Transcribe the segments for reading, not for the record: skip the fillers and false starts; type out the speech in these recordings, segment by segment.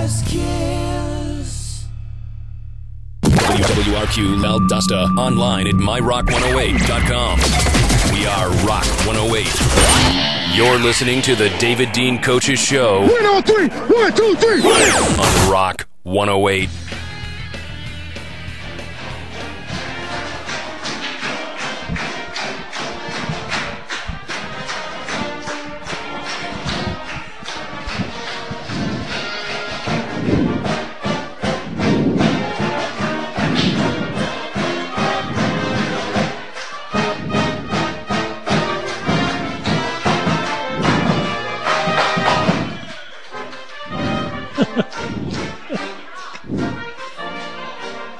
last kiss. WWRQ Valdosta, online at myrock108.com. We are Rock 108. You're listening to the David Dean Coaches Show. 1 on 3. 1, 2, 3. On Rock 108.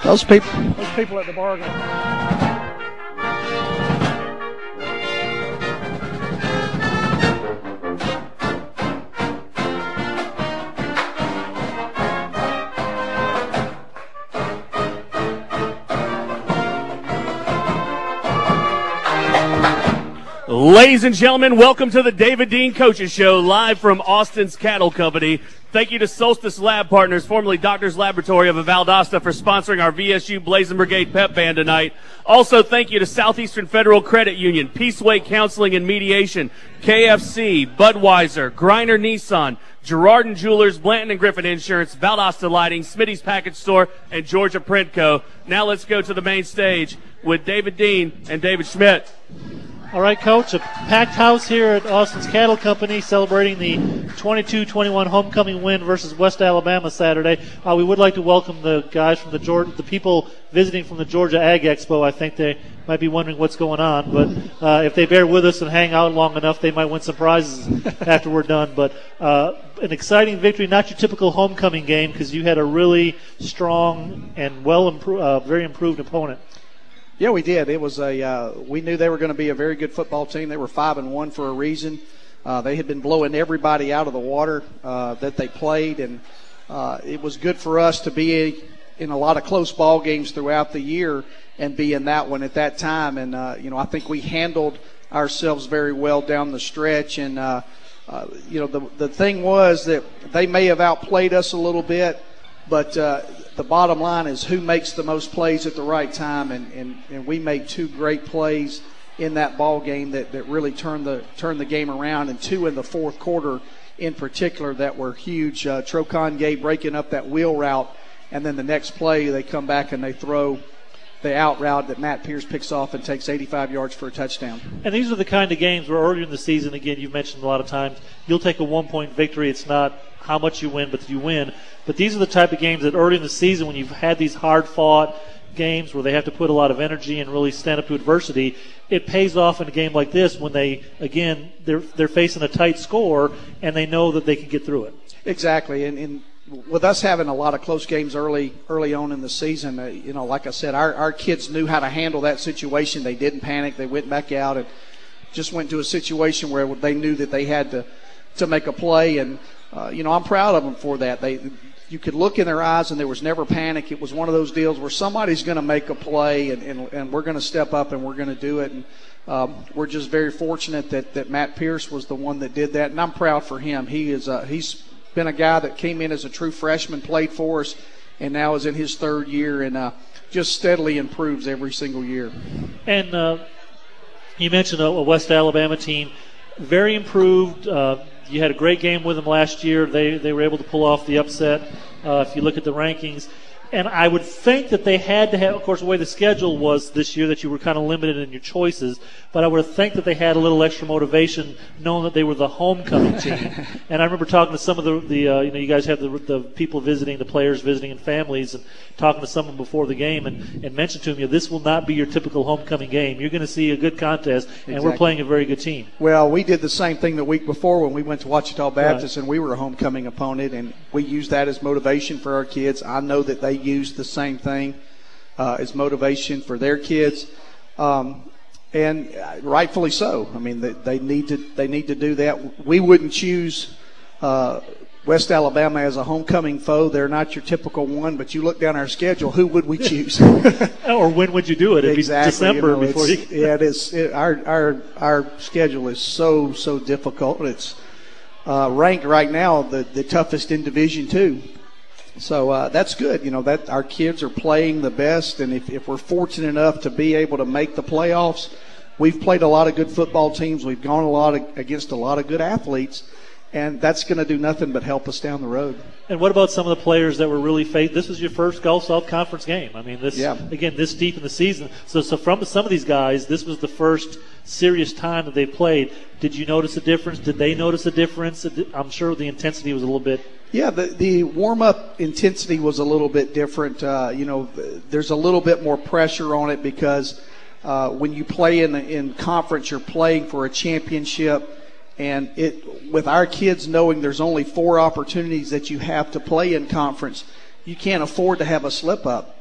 Those people at the bar. Ladies and gentlemen, welcome to the David Dean Coaches Show, live from Austin's Cattle Company. Thank you to Solstice Lab Partners, formerly Doctor's Laboratory of Valdosta, for sponsoring our VSU Blazing Brigade Pep Band tonight. Also, thank you to Southeastern Federal Credit Union, Peaceway Counseling and Mediation, KFC, Budweiser, Griner Nissan, Girardin Jewelers, Blanton and Griffin Insurance, Valdosta Lighting, Smitty's Package Store, and Georgia Print Co. Now let's go to the main stage with David Dean and David Schmidt. All right, Coach, a packed house here at Austin's Cattle Company celebrating the 22-21 homecoming win versus West Alabama Saturday. We would like to welcome the guys from the people visiting from the Georgia Ag Expo. I think they might be wondering what's going on, but if they bear with us and hang out long enough, they might win some prizes after we're done. But an exciting victory, not your typical homecoming game, because you had a really strong and very improved opponent. Yeah, we did. It was we knew they were going to be a very good football team. They were 5-1 for a reason. They had been blowing everybody out of the water that they played, and it was good for us to be in a lot of close ball games throughout the year and be in that one at that time. And I think we handled ourselves very well down the stretch. And the thing was that they may have outplayed us a little bit, but the bottom line is who makes the most plays at the right time, and we made two great plays in that ball game that really turned the game around, and two in the fourth quarter in particular that were huge. Trocon Gay breaking up that wheel route, and then the next play they come back and they throw the out route that Matt Pierce picks off and takes 85 yards for a touchdown. And these are the kind of games where earlier in the season, again, you've mentioned a lot of times, you'll take a 1-point victory. It's not how much you win, but that you win. But these are the type of games that early in the season, when you've had these hard-fought games where they have to put a lot of energy and really stand up to adversity, it pays off in a game like this when they're facing a tight score and they know that they can get through it. Exactly, and with us having a lot of close games early on in the season, like I said, our kids knew how to handle that situation. They didn't panic. They went back out and just went to a situation where they knew that they had to make a play, and I'm proud of them for that. You could look in their eyes, and there was never panic. It was one of those deals where somebody's going to make a play, and we're going to step up, and we're going to do it. And we're just very fortunate that Matt Pierce was the one that did that, and I'm proud for him. He's been a guy that came in as a true freshman, played for us, and now is in his third year, and just steadily improves every single year. And you mentioned a West Alabama team, very improved. You had a great game with them last year. They were able to pull off the upset if you look at the rankings. And I would think that they had to have, of course, the way the schedule was this year, that you were kind of limited in your choices. But I would think that they had a little extra motivation knowing that they were the homecoming team. And I remember talking to some of you guys have the people visiting, the players visiting, and families, and talking to someone before the game and mentioned to them, this will not be your typical homecoming game. You're going to see a good contest, and We're playing a very good team. Well, we did the same thing the week before when we went to Ouachita Baptist, and we were a homecoming opponent, and we used that as motivation for our kids. I know that they used the same thing as motivation for their kids, and rightfully so. I mean, they need to do that. We wouldn't choose West Alabama as a homecoming foe. They're not your typical one, but you look down our schedule, who would we choose? Or when would you do it? It'd exactly. Be December before you. Yeah, it is. Our schedule is so difficult. It's ranked right now the toughest in Division II. So that's good, that our kids are playing the best, and if we're fortunate enough to be able to make the playoffs, we've played a lot of good football teams. We've gone against a lot of good athletes, and that's going to do nothing but help us down the road. And what about some of the players that were really this was your first Gulf South Conference game. I mean, again, this deep in the season. So from some of these guys, this was the first serious time that they played. Did you notice a difference? Did they notice a difference? I'm sure the intensity was a little bit. Yeah, the warm-up intensity was a little bit different. There's a little bit more pressure on it because when you play in conference, you're playing for a championship. And with our kids knowing there's only 4 opportunities that you have to play in conference, you can't afford to have a slip-up.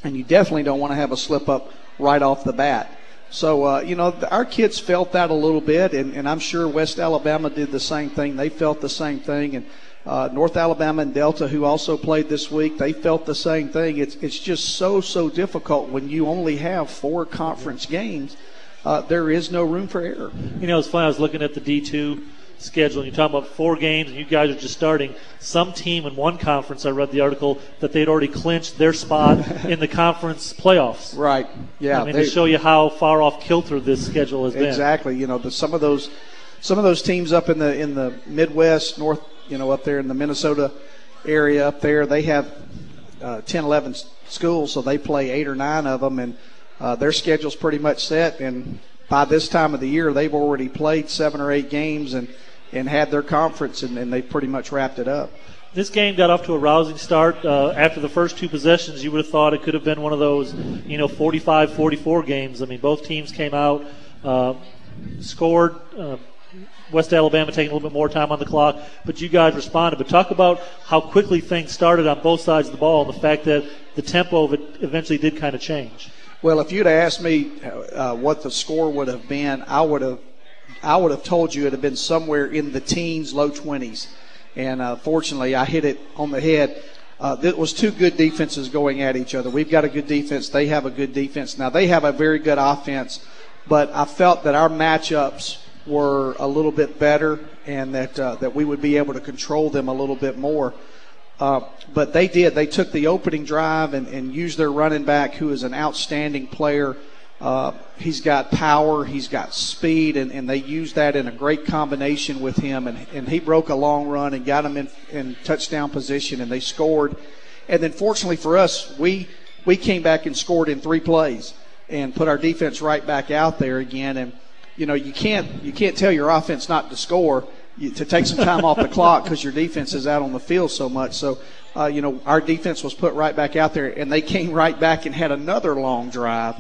And you definitely don't want to have a slip-up right off the bat. So, our kids felt that a little bit, and I'm sure West Alabama did the same thing. They felt the same thing. And North Alabama and Delta, who also played this week, they felt the same thing. It's just so difficult when you only have 4 conference games. There is no room for error. It's funny. I was looking at the D2 schedule, and you're talking about 4 games, and you guys are just starting. Some team in one conference, I read the article, that they'd already clinched their spot in the conference playoffs. Right. Yeah. To show you how far off kilter this schedule has been. Exactly. Some of those teams up in the Midwest, North, up there in the Minnesota area up there, they have 10, 11 schools, so they play 8 or 9 of them, and their schedule's pretty much set, and by this time of the year, they've already played 7 or 8 games and had their conference, and they pretty much wrapped it up. This game got off to a rousing start. After the first 2 possessions, you would have thought it could have been one of those, 45-44 games. I mean, both teams came out, scored. West Alabama taking a little bit more time on the clock, but you guys responded. But talk about how quickly things started on both sides of the ball, and the fact that the tempo of it eventually did kind of change. Well, if you'd asked me what the score would have been, I would have told you it had been somewhere in the teens, low 20s. And fortunately, I hit it on the head. It was 2 good defenses going at each other. We've got a good defense. They have a good defense. Now, they have a very good offense, but I felt that our matchups were a little bit better, and that we would be able to control them a little bit more. But they did. They took the opening drive and used their running back, who is an outstanding player. He's got power. He's got speed, and they used that in a great combination with him. And he broke a long run and got him in touchdown position, and they scored. And then fortunately for us, we came back and scored in 3 plays and put our defense right back out there again. And you can't tell your offense not to score, to take some time off the clock, because your defense is out on the field so much. So, our defense was put right back out there, and they came right back and had another long drive,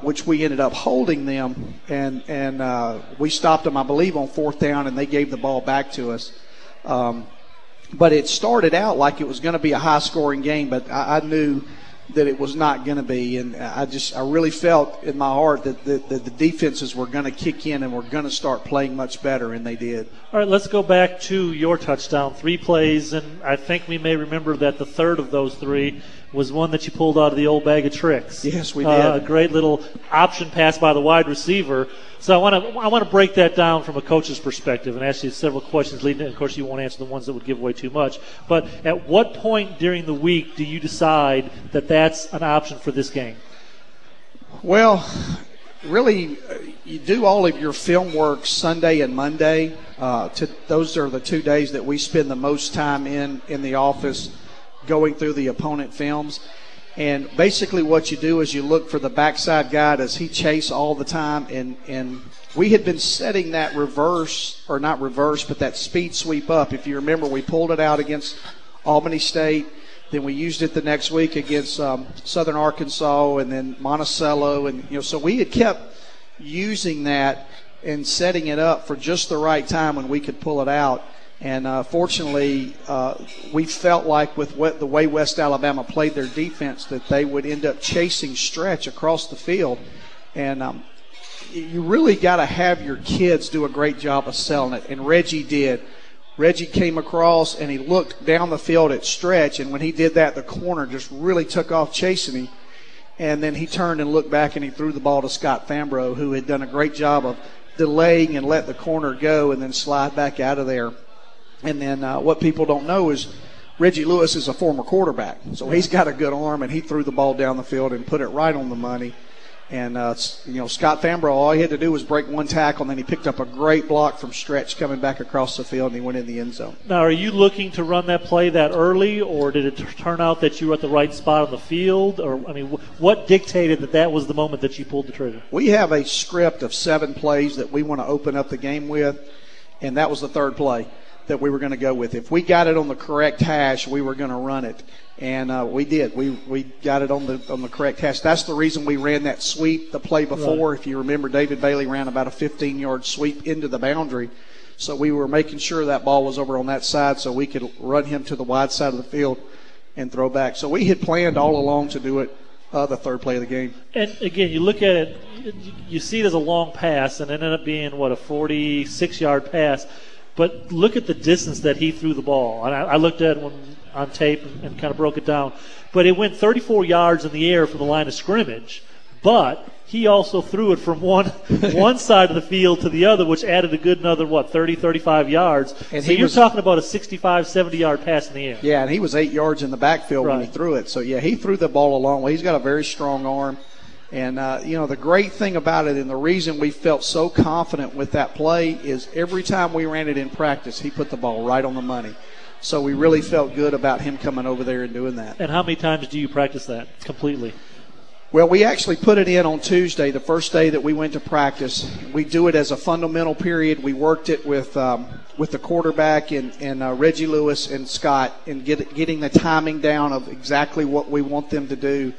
which we ended up holding them, and we stopped them, I believe, on 4th down, and they gave the ball back to us. But it started out like it was going to be a high-scoring game, but I knew that it was not going to be, and I really felt in my heart that the defenses were going to kick in and were going to start playing much better, and they did. All right, let's go back to your touchdown. 3 plays, and I think we may remember that the third of those 3 was one that you pulled out of the old bag of tricks. Yes, we did. A great little option pass by the wide receiver. So I want to break that down from a coach's perspective and ask you several questions leading. Of course, you won't answer the ones that would give away too much. But at what point during the week do you decide that that's an option for this game? Well, really, you do all of your film work Sunday and Monday. Those are the 2 days that we spend the most time in the office going through the opponent films. And basically what you do is you look for the backside guy. Does he chase all the time? And we had been setting that reverse, or not reverse, but that speed sweep up. If you remember, we pulled it out against Albany State. Then we used it the next week against Southern Arkansas, and then Monticello. And, so we had kept using that and setting it up for just the right time when we could pull it out. And fortunately, we felt like with the way West Alabama played their defense that they would end up chasing stretch across the field. And you really got to have your kids do a great job of selling it. And Reggie did. Reggie came across and he looked down the field at stretch. And when he did that, the corner just really took off chasing him. And then he turned and looked back and he threw the ball to Scott Fambro, who had done a great job of delaying and let the corner go and then slide back out of there. And then what people don't know is Reggie Lewis is a former quarterback, so he's got a good arm, and he threw the ball down the field and put it right on the money. And, Scott Fambro, all he had to do was break one tackle, and then he picked up a great block from stretch coming back across the field, and he went in the end zone. Now, are you looking to run that play that early, or did it turn out that you were at the right spot on the field? Or, what dictated that was the moment that you pulled the trigger? We have a script of 7 plays that we want to open up the game with, and that was the third play that we were going to go with. If we got it on the correct hash, we were going to run it. And we did. We got it on the correct hash. That's the reason we ran that sweep the play before. Right. If you remember, David Bailey ran about a 15-yard sweep into the boundary. So we were making sure that ball was over on that side so we could run him to the wide side of the field and throw back. So we had planned all along to do it the third play of the game. And, again, you look at it, you see it as a long pass, and it ended up being, a 46-yard pass. But look at the distance that he threw the ball. And I looked at it on tape and kind of broke it down. But it went 34 yards in the air from the line of scrimmage. But he also threw it from one side of the field to the other, which added a good another, 30, 35 yards. And so you're talking about a 65, 70-yard pass in the air. Yeah, and he was 8 yards in the backfield when he threw it. So, yeah, he threw the ball a long way. He's got a very strong arm. And, the great thing about it and the reason we felt so confident with that play is every time we ran it in practice, he put the ball right on the money. So we really felt good about him coming over there and doing that. And how many times do you practice that completely? Well, we actually put it in on Tuesday, the first day that we went to practice. We do it as a fundamental period. We worked it with the quarterback and Reggie Lewis and Scott and getting the timing down of exactly what we want them to do.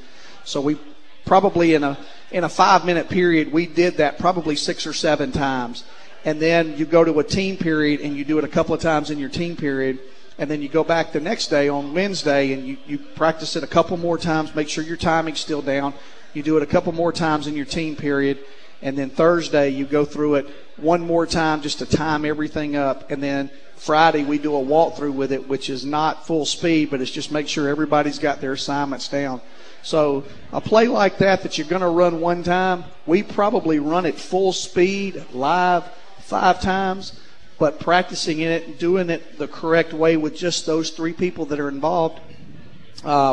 So we probably in a 5-minute period, we did that probably 6 or 7 times. And then you go to a team period and you do it a couple of times in your team period. And then you go back the next day on Wednesday and you practice it a couple more times, make sure your timing's still down. You do it a couple more times in your team period. And then Thursday you go through it one more time just to time everything up. And then Friday we do a walkthrough with it, which is not full speed, but it's just make sure everybody's got their assignments down. So a play like that you're going to run one time, we probably run it full speed live 5 times. But practicing it and doing it the correct way with just those 3 people that are involved,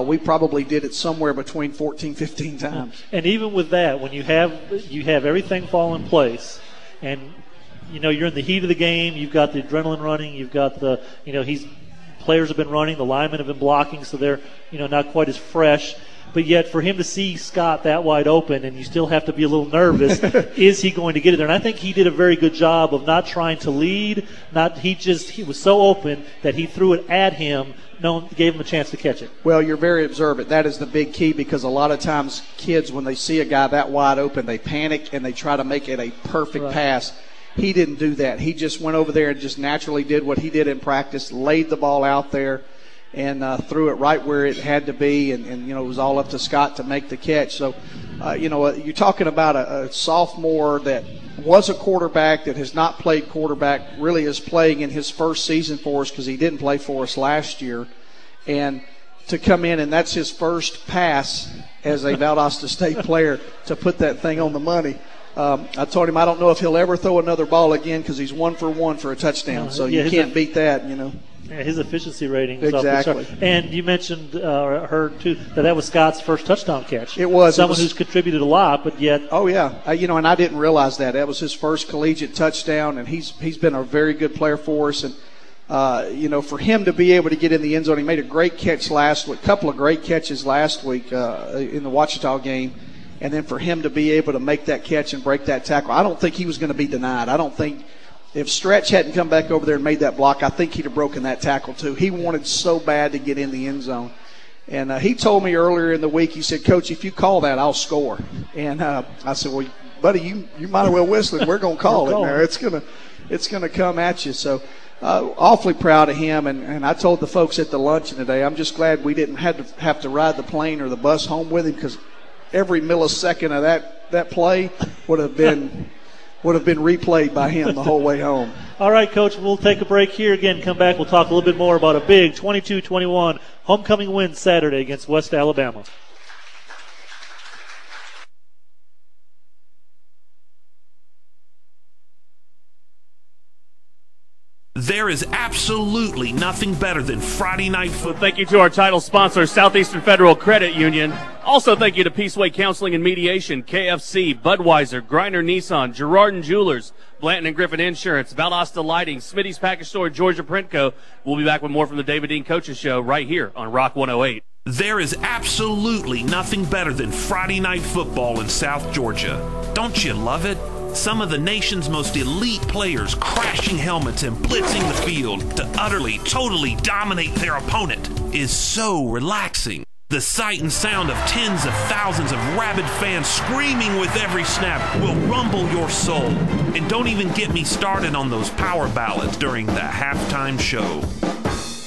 we probably did it somewhere between 14, 15 times. And even with that, when you have everything fall in place, and you're in the heat of the game, you've got the adrenaline running, you've got the players have been running, the linemen have been blocking, so they're not quite as fresh. But yet for him to see Scott that wide open and you still have to be a little nervous, is he going to get it there? And I think he did a very good job of not trying to lead. He was so open that he threw it at him, gave him a chance to catch it. Well, you're very observant. That is the big key because a lot of times kids, when they see a guy that wide open, they panic and they try to make it a perfect pass. He didn't do that. He just went over there and just naturally did what he did in practice, laid the ball out there, and threw it right where it had to be, and it was all up to Scott to make the catch. So, you're talking about a sophomore that was a quarterback that has not played quarterback, really is playing in his first season for us because he didn't play for us last year. And to come in, and that's his first pass as a Valdosta State player to put that thing on the money. I told him I don't know if he'll ever throw another ball again because he's 1 for 1 for a touchdown. So you can't beat that, Yeah, his efficiency rating is exactly. And you mentioned, or heard too, that was Scott's first touchdown catch. It was. Someone who's contributed a lot, but yet. Oh, yeah. And I didn't realize that. That was his first collegiate touchdown, and he's been a very good player for us. And, for him to be able to get in the end zone, he made a great catch last week, a couple of great catches last week in the Ouachita game. And then for him to be able to make that catch and break that tackle, I don't think he was going to be denied. I don't think. If Stretch hadn't come back over there and made that block, I think he'd have broken that tackle too. He wanted so bad to get in the end zone. And he told me earlier in the week, he said, Coach, if you call that, I'll score. And I said, well, buddy, you might as well whistle it. We're going to call it now. It's gonna come at you. So awfully proud of him. And I told the folks at the luncheon today, I'm just glad we didn't have to ride the plane or the bus home with him because every millisecond of that play would have been replayed by him the whole way home. All right, Coach, we'll take a break here. Again, come back. We'll talk a little bit more about a big 22-21 homecoming win Saturday against West Alabama. There is absolutely nothing better than Friday night football. Thank you to our title sponsor, Southeastern Federal Credit Union. Also, thank you to Peaceway Counseling and Mediation, KFC, Budweiser, Griner Nissan, Girard & Jewelers, Blanton & Griffin Insurance, Valdosta Lighting, Smitty's Package Store, Georgia Printco. We'll be back with more from the David Dean Coaches Show right here on Rock 108. There is absolutely nothing better than Friday night football in South Georgia. Don't you love it? Some of the nation's most elite players crashing helmets and blitzing the field to utterly, totally dominate their opponent is so relaxing. The sight and sound of tens of thousands of rabid fans screaming with every snap will rumble your soul. And don't even get me started on those power ballads during the halftime show.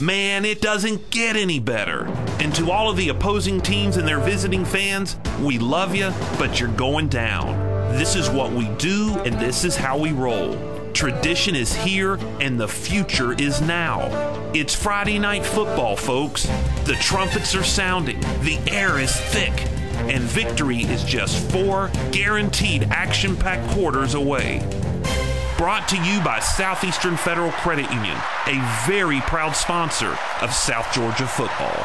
Man, it doesn't get any better. And to all of the opposing teams and their visiting fans, we love you, but you're going down. This is what we do, and this is how we roll. Tradition is here, and the future is now. It's Friday night football, folks. The trumpets are sounding, the air is thick, and victory is just 4 guaranteed action-packed quarters away. Brought to you by Southeastern Federal Credit Union, a very proud sponsor of South Georgia football.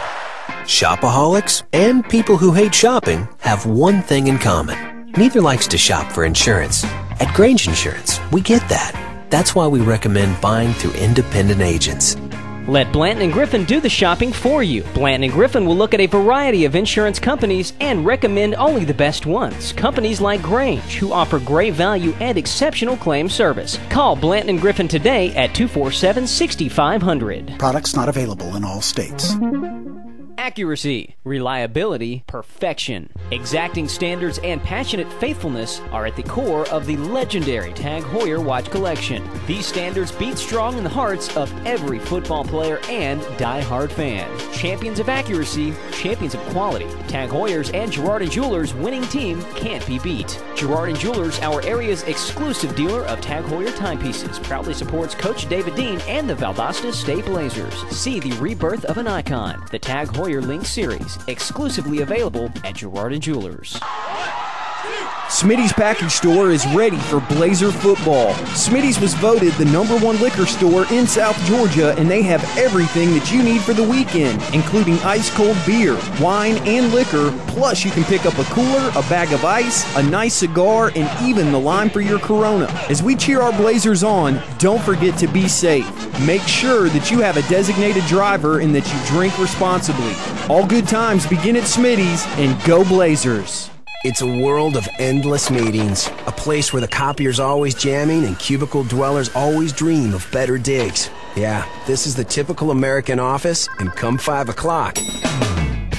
Shopaholics and people who hate shopping have one thing in common. Neither likes to shop for insurance. At Grange Insurance, we get that. That's why we recommend buying through independent agents. Let Blanton & Griffin do the shopping for you. Blanton & Griffin will look at a variety of insurance companies and recommend only the best ones. Companies like Grange, who offer great value and exceptional claim service. Call Blanton & Griffin today at 247-6500. Products not available in all states. Accuracy, reliability, perfection. Exacting standards and passionate faithfulness are at the core of the legendary Tag Heuer watch collection. These standards beat strong in the hearts of every football player and die-hard fan. Champions of accuracy, champions of quality. Tag Heuer's and Girard & Jewelers' winning team can't be beat. Girard & Jewelers, our area's exclusive dealer of Tag Heuer timepieces, proudly supports Coach David Dean and the Valdosta State Blazers. See the rebirth of an icon, the Tag Heuer Link Series, exclusively available at Girard & Jewelers. Smitty's Package Store is ready for Blazer football. Smitty's was voted the #1 liquor store in South Georgia, and they have everything that you need for the weekend, including ice-cold beer, wine, and liquor. Plus, you can pick up a cooler, a bag of ice, a nice cigar, and even the lime for your Corona. As we cheer our Blazers on, don't forget to be safe. Make sure that you have a designated driver and that you drink responsibly. All good times begin at Smitty's, and go Blazers. It's a world of endless meetings, a place where the copier's always jamming and cubicle dwellers always dream of better digs. Yeah, this is the typical American office, and come 5 o'clock,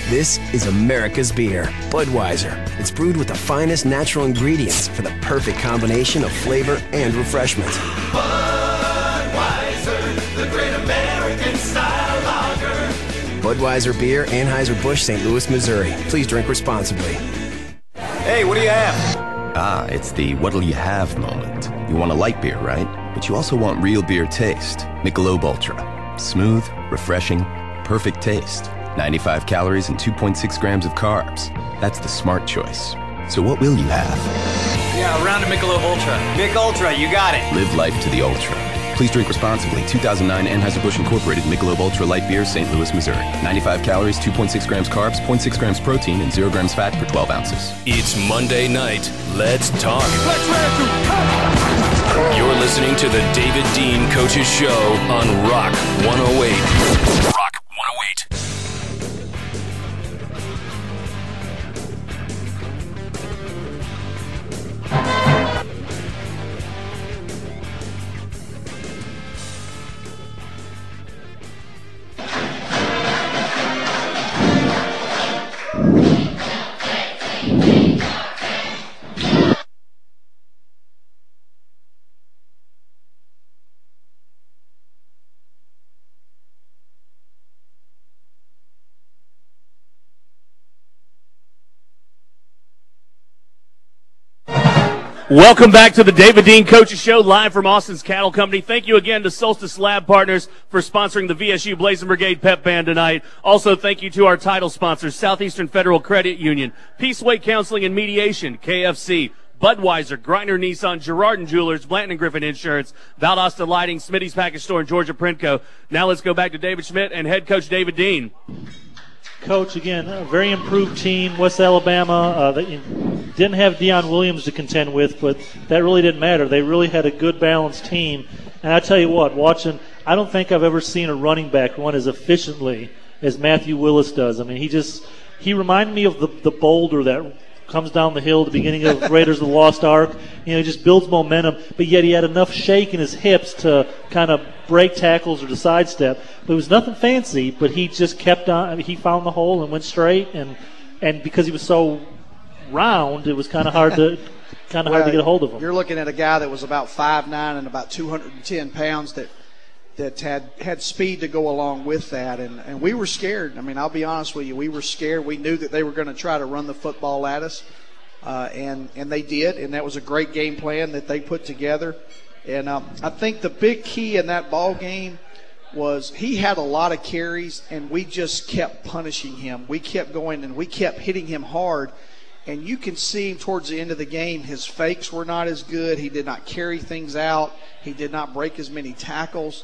this is America's beer, Budweiser. It's brewed with the finest natural ingredients for the perfect combination of flavor and refreshment. Budweiser, the great American style lager. Budweiser beer, Anheuser-Busch, St. Louis, Missouri. Please drink responsibly. Hey, what do you have? Ah, it's the what'll you have moment. You want a light beer, right? But you also want real beer taste. Michelob Ultra. Smooth, refreshing, perfect taste. 95 calories and 2.6 grams of carbs. That's the smart choice. So what will you have? Yeah, a round of Michelob Ultra. Mick Ultra, you got it. Live life to the ultra. Please drink responsibly. 2009 Anheuser-Busch Incorporated Michelob Ultra Light Beer, St. Louis, Missouri. 95 calories, 2.6 grams carbs, 0.6 grams protein, and 0 grams fat per 12 ounces. It's Monday night. Let's talk. You're listening to the David Dean Coaches Show on Rock 108. Rock 108. Welcome back to the David Dean Coaches Show, live from Austin's Cattle Company. Thank you again to Solstice Lab Partners for sponsoring the VSU Blazing Brigade Pep Band tonight. Also, thank you to our title sponsors, Southeastern Federal Credit Union, Peaceway Counseling and Mediation, KFC, Budweiser, Griner Nissan, Girardin Jewelers, Blanton and Griffin Insurance, Valdosta Lighting, Smitty's Package Store, and Georgia Printco. Now let's go back to David Schmidt and head coach David Dean. Coach, again, a very improved team. West Alabama, they didn't have Deion Williams to contend with, but that really didn't matter. They really had a good, balanced team. And I tell you what, watching, I don't think I've ever seen a running back run as efficiently as Matthew Willis does. I mean, he reminded me of the boulder that comes down the hill at the beginning of Raiders of the Lost Ark. You know, he just builds momentum, but yet he had enough shake in his hips to kind of break tackles or to sidestep. But it was nothing fancy, but he just kept on. I mean, he found the hole and went straight, and because he was so round, it was kind of hard to get a hold of him. You're looking at a guy that was about 5'9" and about 210 pounds that had speed to go along with that, and we were scared. I mean, I'll be honest with you, we were scared. We knew that they were going to try to run the football at us, and they did, and that was a great game plan that they put together. And I think the big key in that ball game was he had a lot of carries, and we just kept punishing him. We kept going, and we kept hitting him hard. And you can see towards the end of the game, his fakes were not as good. He did not carry things out. He did not break as many tackles.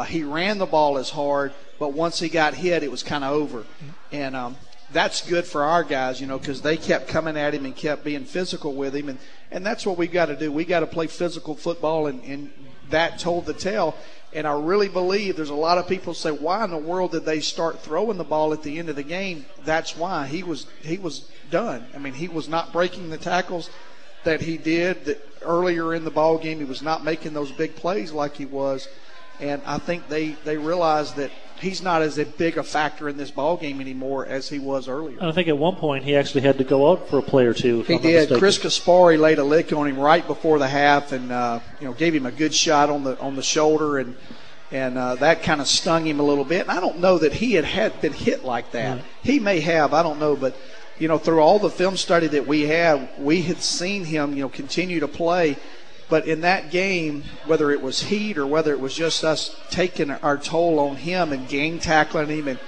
He ran the ball as hard, but once he got hit, it was kind of over. And that's good for our guys, you know, because they kept coming at him and kept being physical with him. And that's what we've got to do. We got to play physical football, and that told the tale. And I really believe there's a lot of people say, why in the world did they start throwing the ball at the end of the game? That's why. He was done. I mean, he was not breaking the tackles that he did that earlier in the ball game. He was not making those big plays like he was. And I think they realized that he's not as big a factor in this ball game anymore as he was earlier. I think at one point he actually had to go out for a play or two. He did. Chris Kaspari laid a lick on him right before the half, and gave him a good shot on the shoulder, and that kind of stung him a little bit. And I don't know that he had been hit like that. Right. He may have. I don't know, but through all the film study that we have, we had seen him continue to play. But in that game, whether it was heat or whether it was just us taking our toll on him and gang tackling him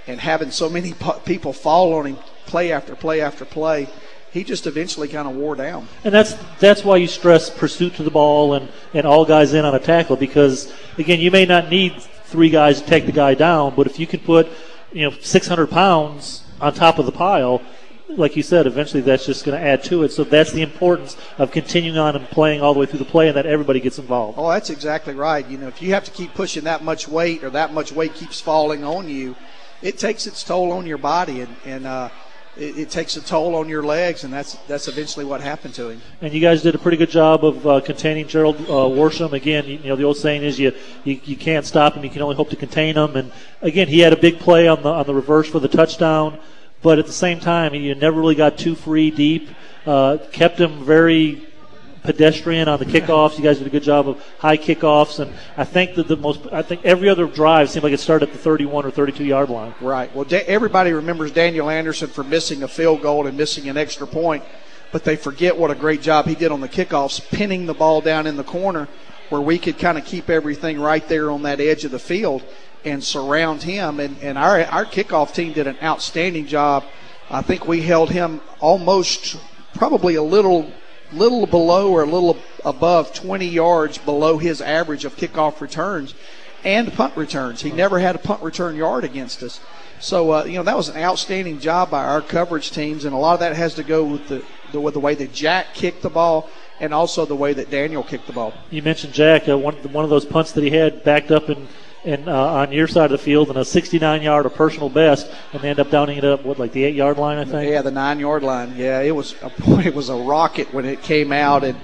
and having so many people fall on him play after play after play, he just eventually kind of wore down. And that's why you stress pursuit to the ball and all guys in on a tackle, because, again, you may not need three guys to take the guy down, but if you can put 600 pounds on top of the pile, like you said, eventually that's just going to add to it. So that's the importance of continuing on and playing all the way through the play, and that everybody gets involved. Oh, that's exactly right. If you have to keep pushing that much weight, or that much weight keeps falling on you, it takes its toll on your body, and it takes a toll on your legs, and that's eventually what happened to him. And you guys did a pretty good job of containing Gerald Worsham. Again, the old saying is you can't stop him, you can only hope to contain him. And again, he had a big play on the reverse for the touchdown. But at the same time, you never really got too free deep. Kept him very pedestrian on the kickoffs. You guys did a good job of high kickoffs, and I think that every other drive seemed like it started at the 31 or 32-yard line. Right. Well, everybody remembers Daniel Anderson for missing a field goal and missing an extra point, but they forget what a great job he did on the kickoffs, pinning the ball down in the corner where we could kind of keep everything right there on that edge of the field and surround him. And our kickoff team did an outstanding job. I think we held him almost probably a little below or a little above 20 yards below his average of kickoff returns and punt returns. He never had a punt return yard against us. So, that was an outstanding job by our coverage teams, and a lot of that has to go with the way that Jack kicked the ball and also the way that Daniel kicked the ball. You mentioned Jack. One of those punts that he had backed up on your side of the field, and a 69-yard, a personal best, and they end up downing it up, like the 8-yard line, I think? Yeah, the 9-yard line. Yeah, it was a rocket when it came out, and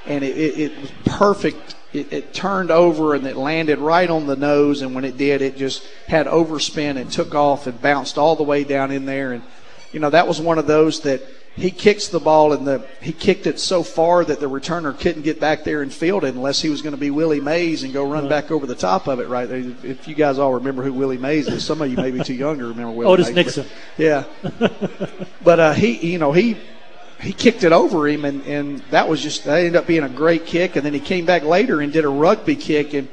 it was perfect. It turned over, and it landed right on the nose, and when it did, it just had overspin and took off and bounced all the way down in there. And, that was one of those that he kicks the ball, and he kicked it so far that the returner couldn't get back there and field it unless he was going to be Willie Mays and go run back over the top of it right there. If you guys all remember who Willie Mays is, some of you may be too young to remember Willie Otis Mays. Nixon. Yeah. But he kicked it over him, and that ended up being a great kick. And then he came back later and did a rugby kick, and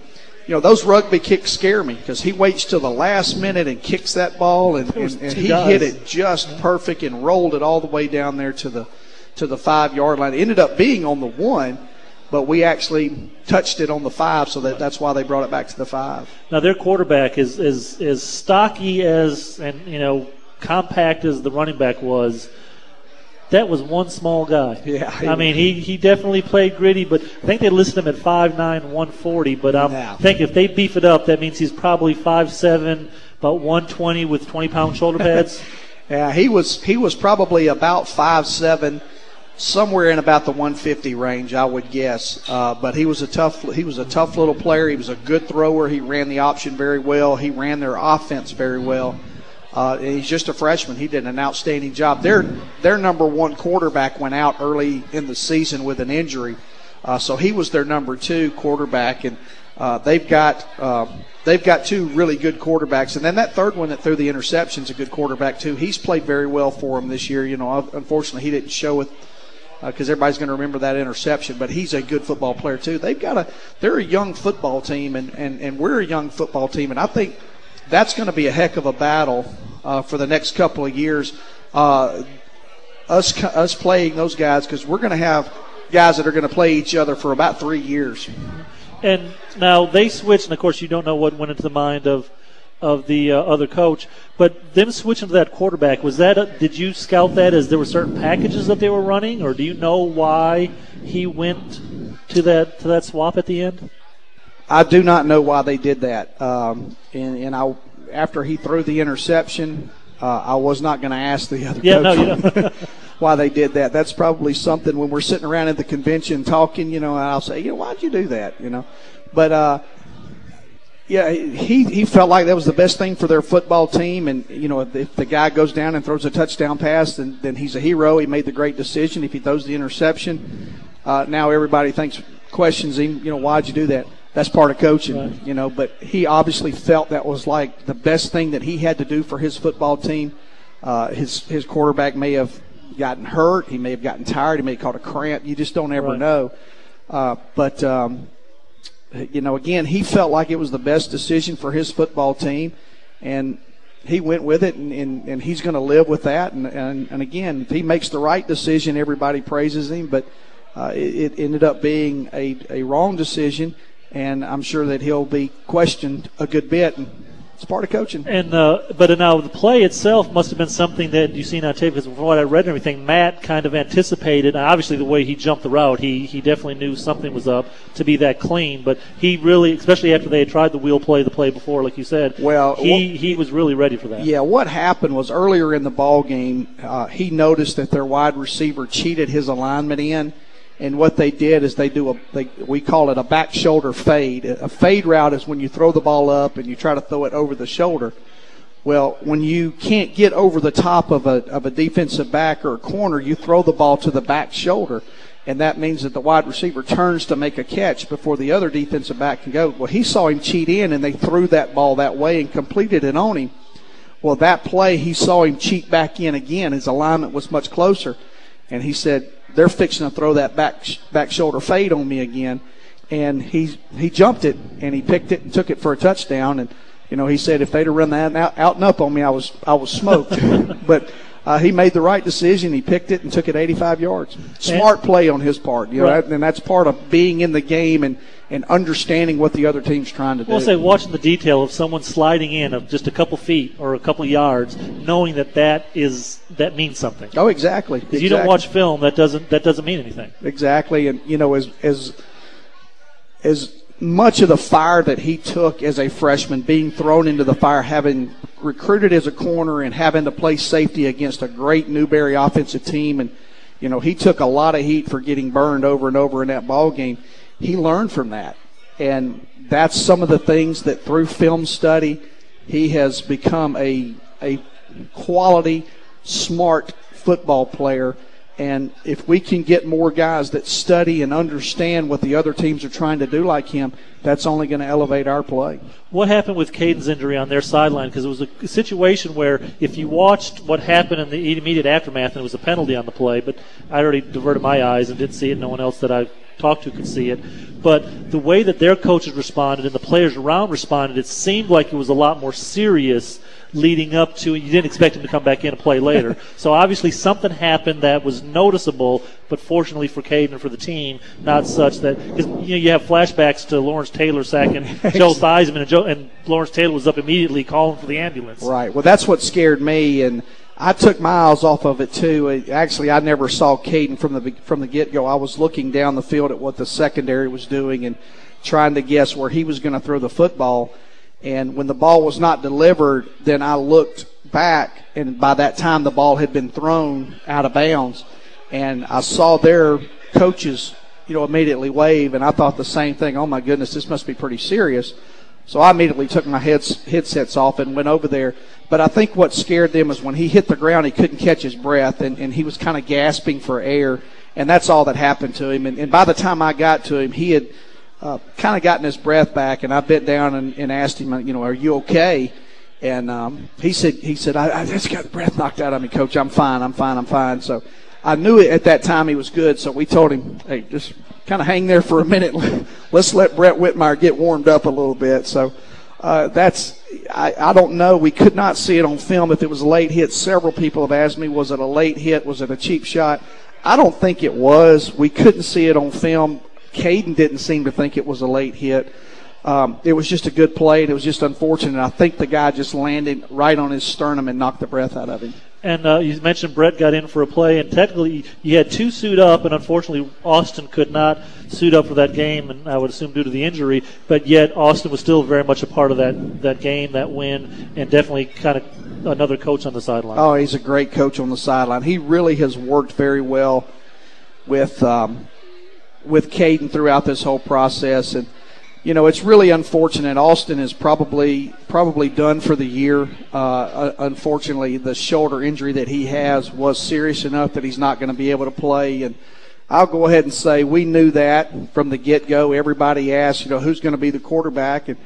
those rugby kicks scare me because he waits till the last minute and kicks that ball, and he hit it just perfect and rolled it all the way down there to to the 5-yard line. It ended up being on the 1, but we actually touched it on the 5, so that's why they brought it back to the 5. Now their quarterback is as stocky as and compact as the running back was. That was one small guy. Yeah. I mean, he definitely played gritty, but I think they listed him at 5'9", 140. But I think if they beef it up, that means he's probably 5'7", about 120 with 20-pound shoulder pads. Yeah, he was probably about 5'7", somewhere in about the 150 range, I would guess. But he was a tough little player. He was a good thrower. He ran the option very well. He ran their offense very well. And he's just a freshman. He did an outstanding job. Their number 1 quarterback went out early in the season with an injury, so he was their number 2 quarterback. And they've got 2 really good quarterbacks. And then that third one that threw the interception's a good quarterback too. He's played very well for them this year. Unfortunately, he didn't show it because everybody's going to remember that interception. But he's a good football player too. They're a young football team, and we're a young football team, and I think that's going to be a heck of a battle for the next couple of years. Us playing those guys, because we're going to have guys that are going to play each other for about 3 years. And now they switched, and of course you don't know what went into the mind of the other coach, but them switching to that quarterback, did you scout that as there were certain packages that they were running, or do you know why he went to that swap at the end? I do not know why they did that. After he threw the interception, I was not going to ask the other coach why they did that. That's probably something when we're sitting around at the convention talking, and I'll say, why'd you do that, But, he felt like that was the best thing for their football team. And, if the guy goes down and throws a touchdown pass, then he's a hero. He made the great decision. If he throws the interception, now everybody questions him, why'd you do that? That's part of coaching, right. But he obviously felt that was like the best thing that he had to do for his football team. His quarterback may have gotten hurt. He may have gotten tired. He may have caught a cramp. You just don't ever know. But again, he felt like it was the best decision for his football team, and he went with it, and he's going to live with that. And again, if he makes the right decision, everybody praises him. But it ended up being a wrong decision. And I'm sure that he'll be questioned a good bit. And it's part of coaching. And but now the play itself must have been something that you've seen on tape, because from what I read and everything, Matt kind of anticipated. Obviously, the way he jumped the route, he definitely knew something was up to be that clean. But he really, especially after they had tried the wheel play, the play before, like you said, he was really ready for that. Yeah, what happened was earlier in the ball game, he noticed that their wide receiver cheated his alignment in. And what they did is we call it a back shoulder fade. A fade route is when you throw the ball up and you try to throw it over the shoulder. Well, when you can't get over the top of a defensive back or a corner, you throw the ball to the back shoulder. And that means that the wide receiver turns to make a catch before the other defensive back can go. Well, he saw him cheat in, and they threw that ball that way and completed it on him. Well, that play, he saw him cheat back in again. His alignment was much closer. And he said, they're fixing to throw that back shoulder fade on me again. And he jumped it, and he picked it and took it for a touchdown. And, he said if they'd have run that out and up on me, I was smoked. But he made the right decision. He picked it and took it 85 yards. Smart play on his part. Right. And that's part of being in the game and understanding what the other team's trying to do. Well, say watching the detail of someone sliding in of just a couple feet or a couple yards, knowing that means something. Oh, exactly. Because you don't watch film, that doesn't mean anything. Exactly, and as much of the fire that he took as a freshman, being thrown into the fire, having recruited as a corner and having to play safety against a great Newberry offensive team, and he took a lot of heat for getting burned over and over in that ball game. He learned from that, and that's some of the things that through film study he has become a quality, smart football player. And if we can get more guys that study and understand what the other teams are trying to do like him, that's only going to elevate our play. What happened with Caden's injury on their sideline? Because it was a situation where if you watched what happened in the immediate aftermath, and it was a penalty on the play, but I already diverted my eyes and didn't see it. No one else that I talked to could see it. But the way that their coaches responded and the players around responded, it seemed like it was a lot more serious leading up to it. You didn't expect him to come back in and play later. So obviously something happened that was noticeable, but fortunately for Caden and for the team, not such that, because you have flashbacks to Lawrence Taylor sacking Joe Theismann, and Lawrence Taylor was up immediately calling for the ambulance. Right. Well, that's what scared me, and I took my eyes off of it too. Actually, I never saw Caden from the get-go. I was looking down the field at what the secondary was doing and trying to guess where he was going to throw the football. And when the ball was not delivered, then I looked back, and by that time the ball had been thrown out of bounds. And I saw their coaches, immediately wave, and I thought the same thing. Oh, my goodness, this must be pretty serious. So I immediately took my headsets off and went over there. But I think what scared them is when he hit the ground, he couldn't catch his breath, and he was kind of gasping for air, and that's all that happened to him. And by the time I got to him, he had kind of gotten his breath back, and I bent down and asked him, are you okay? And he said, I just got the breath knocked out of me, Coach. I'm fine. So I knew it at that time he was good, so we told him, hey, just kind of hang there for a minute. Let's let Brett Whitmire get warmed up a little bit. So I don't know. We could not see it on film if it was a late hit. Several people have asked me, was it a late hit? Was it a cheap shot? I don't think it was. We couldn't see it on film. Caden didn't seem to think it was a late hit. It was just a good play, and it was just unfortunate. I think the guy just landed right on his sternum and knocked the breath out of him. And you mentioned Brett got in for a play, and technically you had two suit up, and unfortunately Austin could not suit up for that game, and I would assume due to the injury, but yet Austin was still very much a part of that game, that win, and definitely kind of another coach on the sideline. Oh, he's a great coach on the sideline. He really has worked very well with Caden throughout this whole process, and it's really unfortunate. Austin is probably done for the year. Unfortunately, the shoulder injury that he has was serious enough that he's not going to be able to play. And I'll go ahead and say we knew that from the get-go. Everybody asked, who's going to be the quarterback, and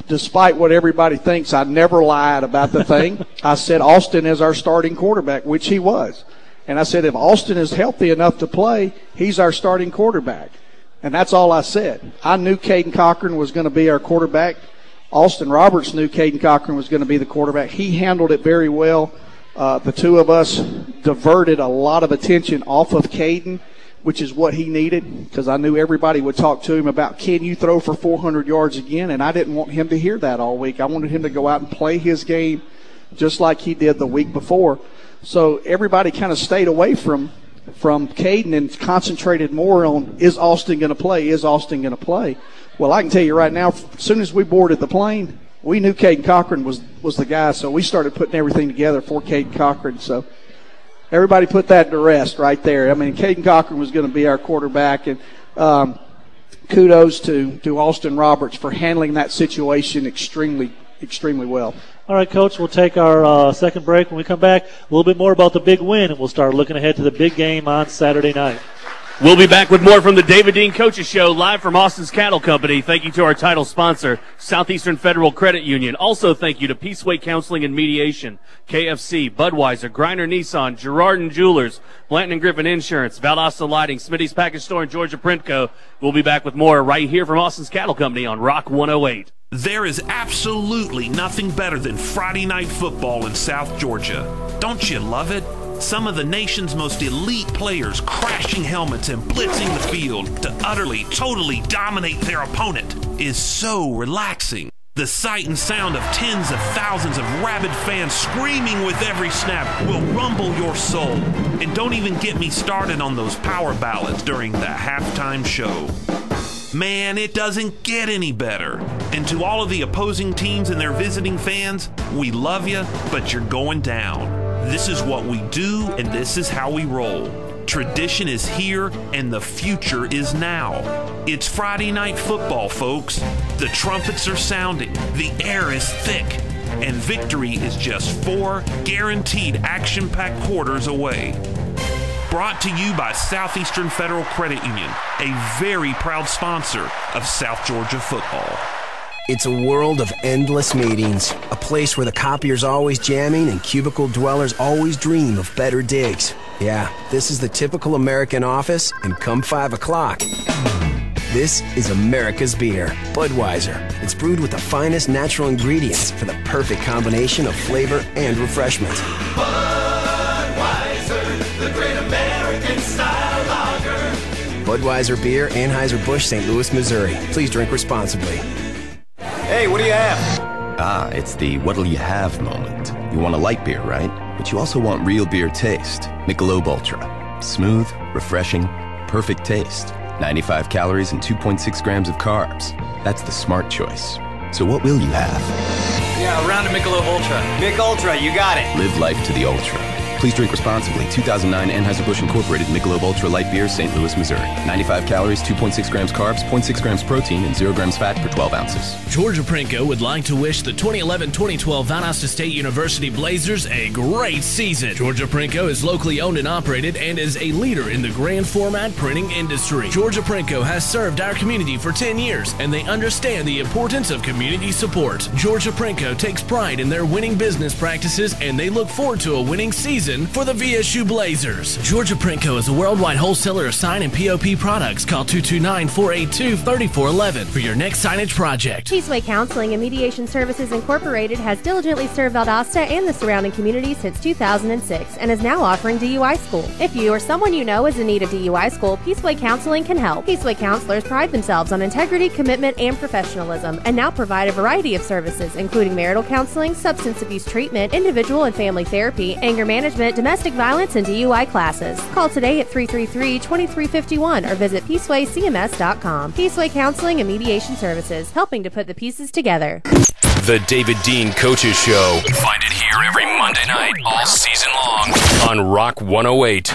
despite what everybody thinks, I never lied about the thing. I said Austin is our starting quarterback, which he was. And I said, if Austin is healthy enough to play, he's our starting quarterback. And that's all I said. I knew Caden Cochran was going to be our quarterback. Austin Roberts knew Caden Cochran was going to be the quarterback. He handled it very well. The two of us diverted a lot of attention off of Caden, which is what he needed, because I knew everybody would talk to him about, can you throw for 400 yards again? And I didn't want him to hear that all week. I wanted him to go out and play his game just like he did the week before. So everybody kind of stayed away from Caden and concentrated more on, is Austin going to play? Is Austin going to play? Well, I can tell you right now, as soon as we boarded the plane, we knew Caden Cochran was the guy, so we started putting everything together for Caden Cochran. So everybody put that to rest right there. I mean, Caden Cochran was going to be our quarterback, and kudos to Austin Roberts for handling that situation extremely well. All right, Coach, we'll take our second break. When we come back, a little bit more about the big win, and we'll start looking ahead to the big game on Saturday night. We'll be back with more from the David Dean Coaches Show, live from Austin's Cattle Company. Thank you to our title sponsor, Southeastern Federal Credit Union. Also, thank you to Peaceway Counseling and Mediation, KFC, Budweiser, Griner Nissan, Girard & Jewelers, Blanton & Griffin Insurance, Valdosta Lighting, Smitty's Package Store, and Georgia Printco. We'll be back with more right here from Austin's Cattle Company on Rock 108. There is absolutely nothing better than Friday night football in South Georgia. Don't you love it? Some of the nation's most elite players crashing helmets and blitzing the field to utterly, totally dominate their opponent is so relaxing. The sight and sound of tens of thousands of rabid fans screaming with every snap will rumble your soul. And don't even get me started on those power ballads during the halftime show. Man, it doesn't get any better. And to all of the opposing teams and their visiting fans, we love you, but you're going down. This is what we do, and this is how we roll. Tradition is here, and the future is now. It's Friday night football, folks. The trumpets are sounding, the air is thick, and victory is just 4 guaranteed action-packed quarters away. Brought to you by Southeastern Federal Credit Union, a very proud sponsor of South Georgia football. It's a world of endless meetings, a place where the copier's always jamming and cubicle dwellers always dream of better digs. Yeah, this is the typical American office, and come 5 o'clock, this is America's beer, Budweiser. It's brewed with the finest natural ingredients for the perfect combination of flavor and refreshment. Budweiser, the great American style lager. Budweiser Beer, Anheuser-Busch, St. Louis, Missouri. Please drink responsibly. Hey, what do you have? It's the what'll you have moment. You want a light beer, right? But you also want real beer taste. Michelob Ultra. Smooth, refreshing, perfect taste. 95 calories and 2.6 grams of carbs. That's the smart choice. So what will you have? Yeah, a round of Michelob Ultra. Mick Ultra, you got it. Live life to the ultra. Please drink responsibly. 2009 Anheuser-Busch Incorporated Michelob Ultra Light Beer, St. Louis, Missouri. 95 calories, 2.6 grams carbs, 0.6 grams protein, and 0 grams fat per 12 ounces. Georgia Prinko would like to wish the 2011-2012 Valdosta State University Blazers a great season. Georgia Prinko is locally owned and operated and is a leader in the grand format printing industry. Georgia Prinko has served our community for 10 years, and they understand the importance of community support. Georgia Prinko takes pride in their winning business practices, and they look forward to a winning season for the VSU Blazers. Georgia Prinko is a worldwide wholesaler of sign and POP products. Call 229-482-3411 for your next signage project. Peaceway Counseling and Mediation Services Incorporated has diligently served Valdosta and the surrounding community since 2006 and is now offering DUI school. If you or someone you know is in need of DUI school, Peaceway Counseling can help. Peaceway counselors pride themselves on integrity, commitment, and professionalism and now provide a variety of services, including marital counseling, substance abuse treatment, individual and family therapy, anger management, domestic violence, and DUI classes. Call today at 333-2351 or visit peacewaycms.com. Peaceway Counseling and Mediation Services, helping to put the pieces together. The David Dean Coaches Show. Find it here every Monday night, all season long, on Rock 108.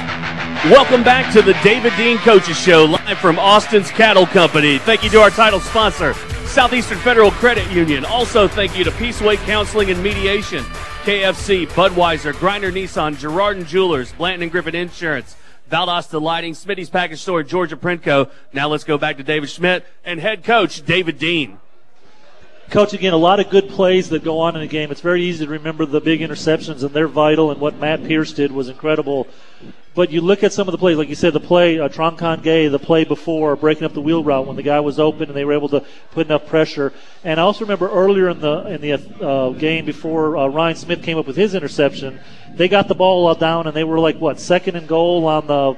Welcome back to the David Dean Coaches Show, live from Austin's Cattle Company. Thank you to our title sponsor, Southeastern Federal Credit Union. Also, thank you to Peaceway Counseling and Mediation, KFC, Budweiser, Grinder Nissan, Girard & Jewelers, Blanton & Griffin Insurance, Valdosta Lighting, Smitty's Package Store, Georgia Prinko. Now let's go back to David Schmidt and head coach David Dean. Coach, again, a lot of good plays that go on in a game. It's very easy to remember the big interceptions, and they're vital, and what Matt Pierce did was incredible. But you look at some of the plays, like you said, the play, Troncan Gay, the play before, breaking up the wheel route when the guy was open and they were able to put enough pressure. And I also remember earlier in the game before Ryan Smith came up with his interception, they got the ball down and they were like, second and goal on the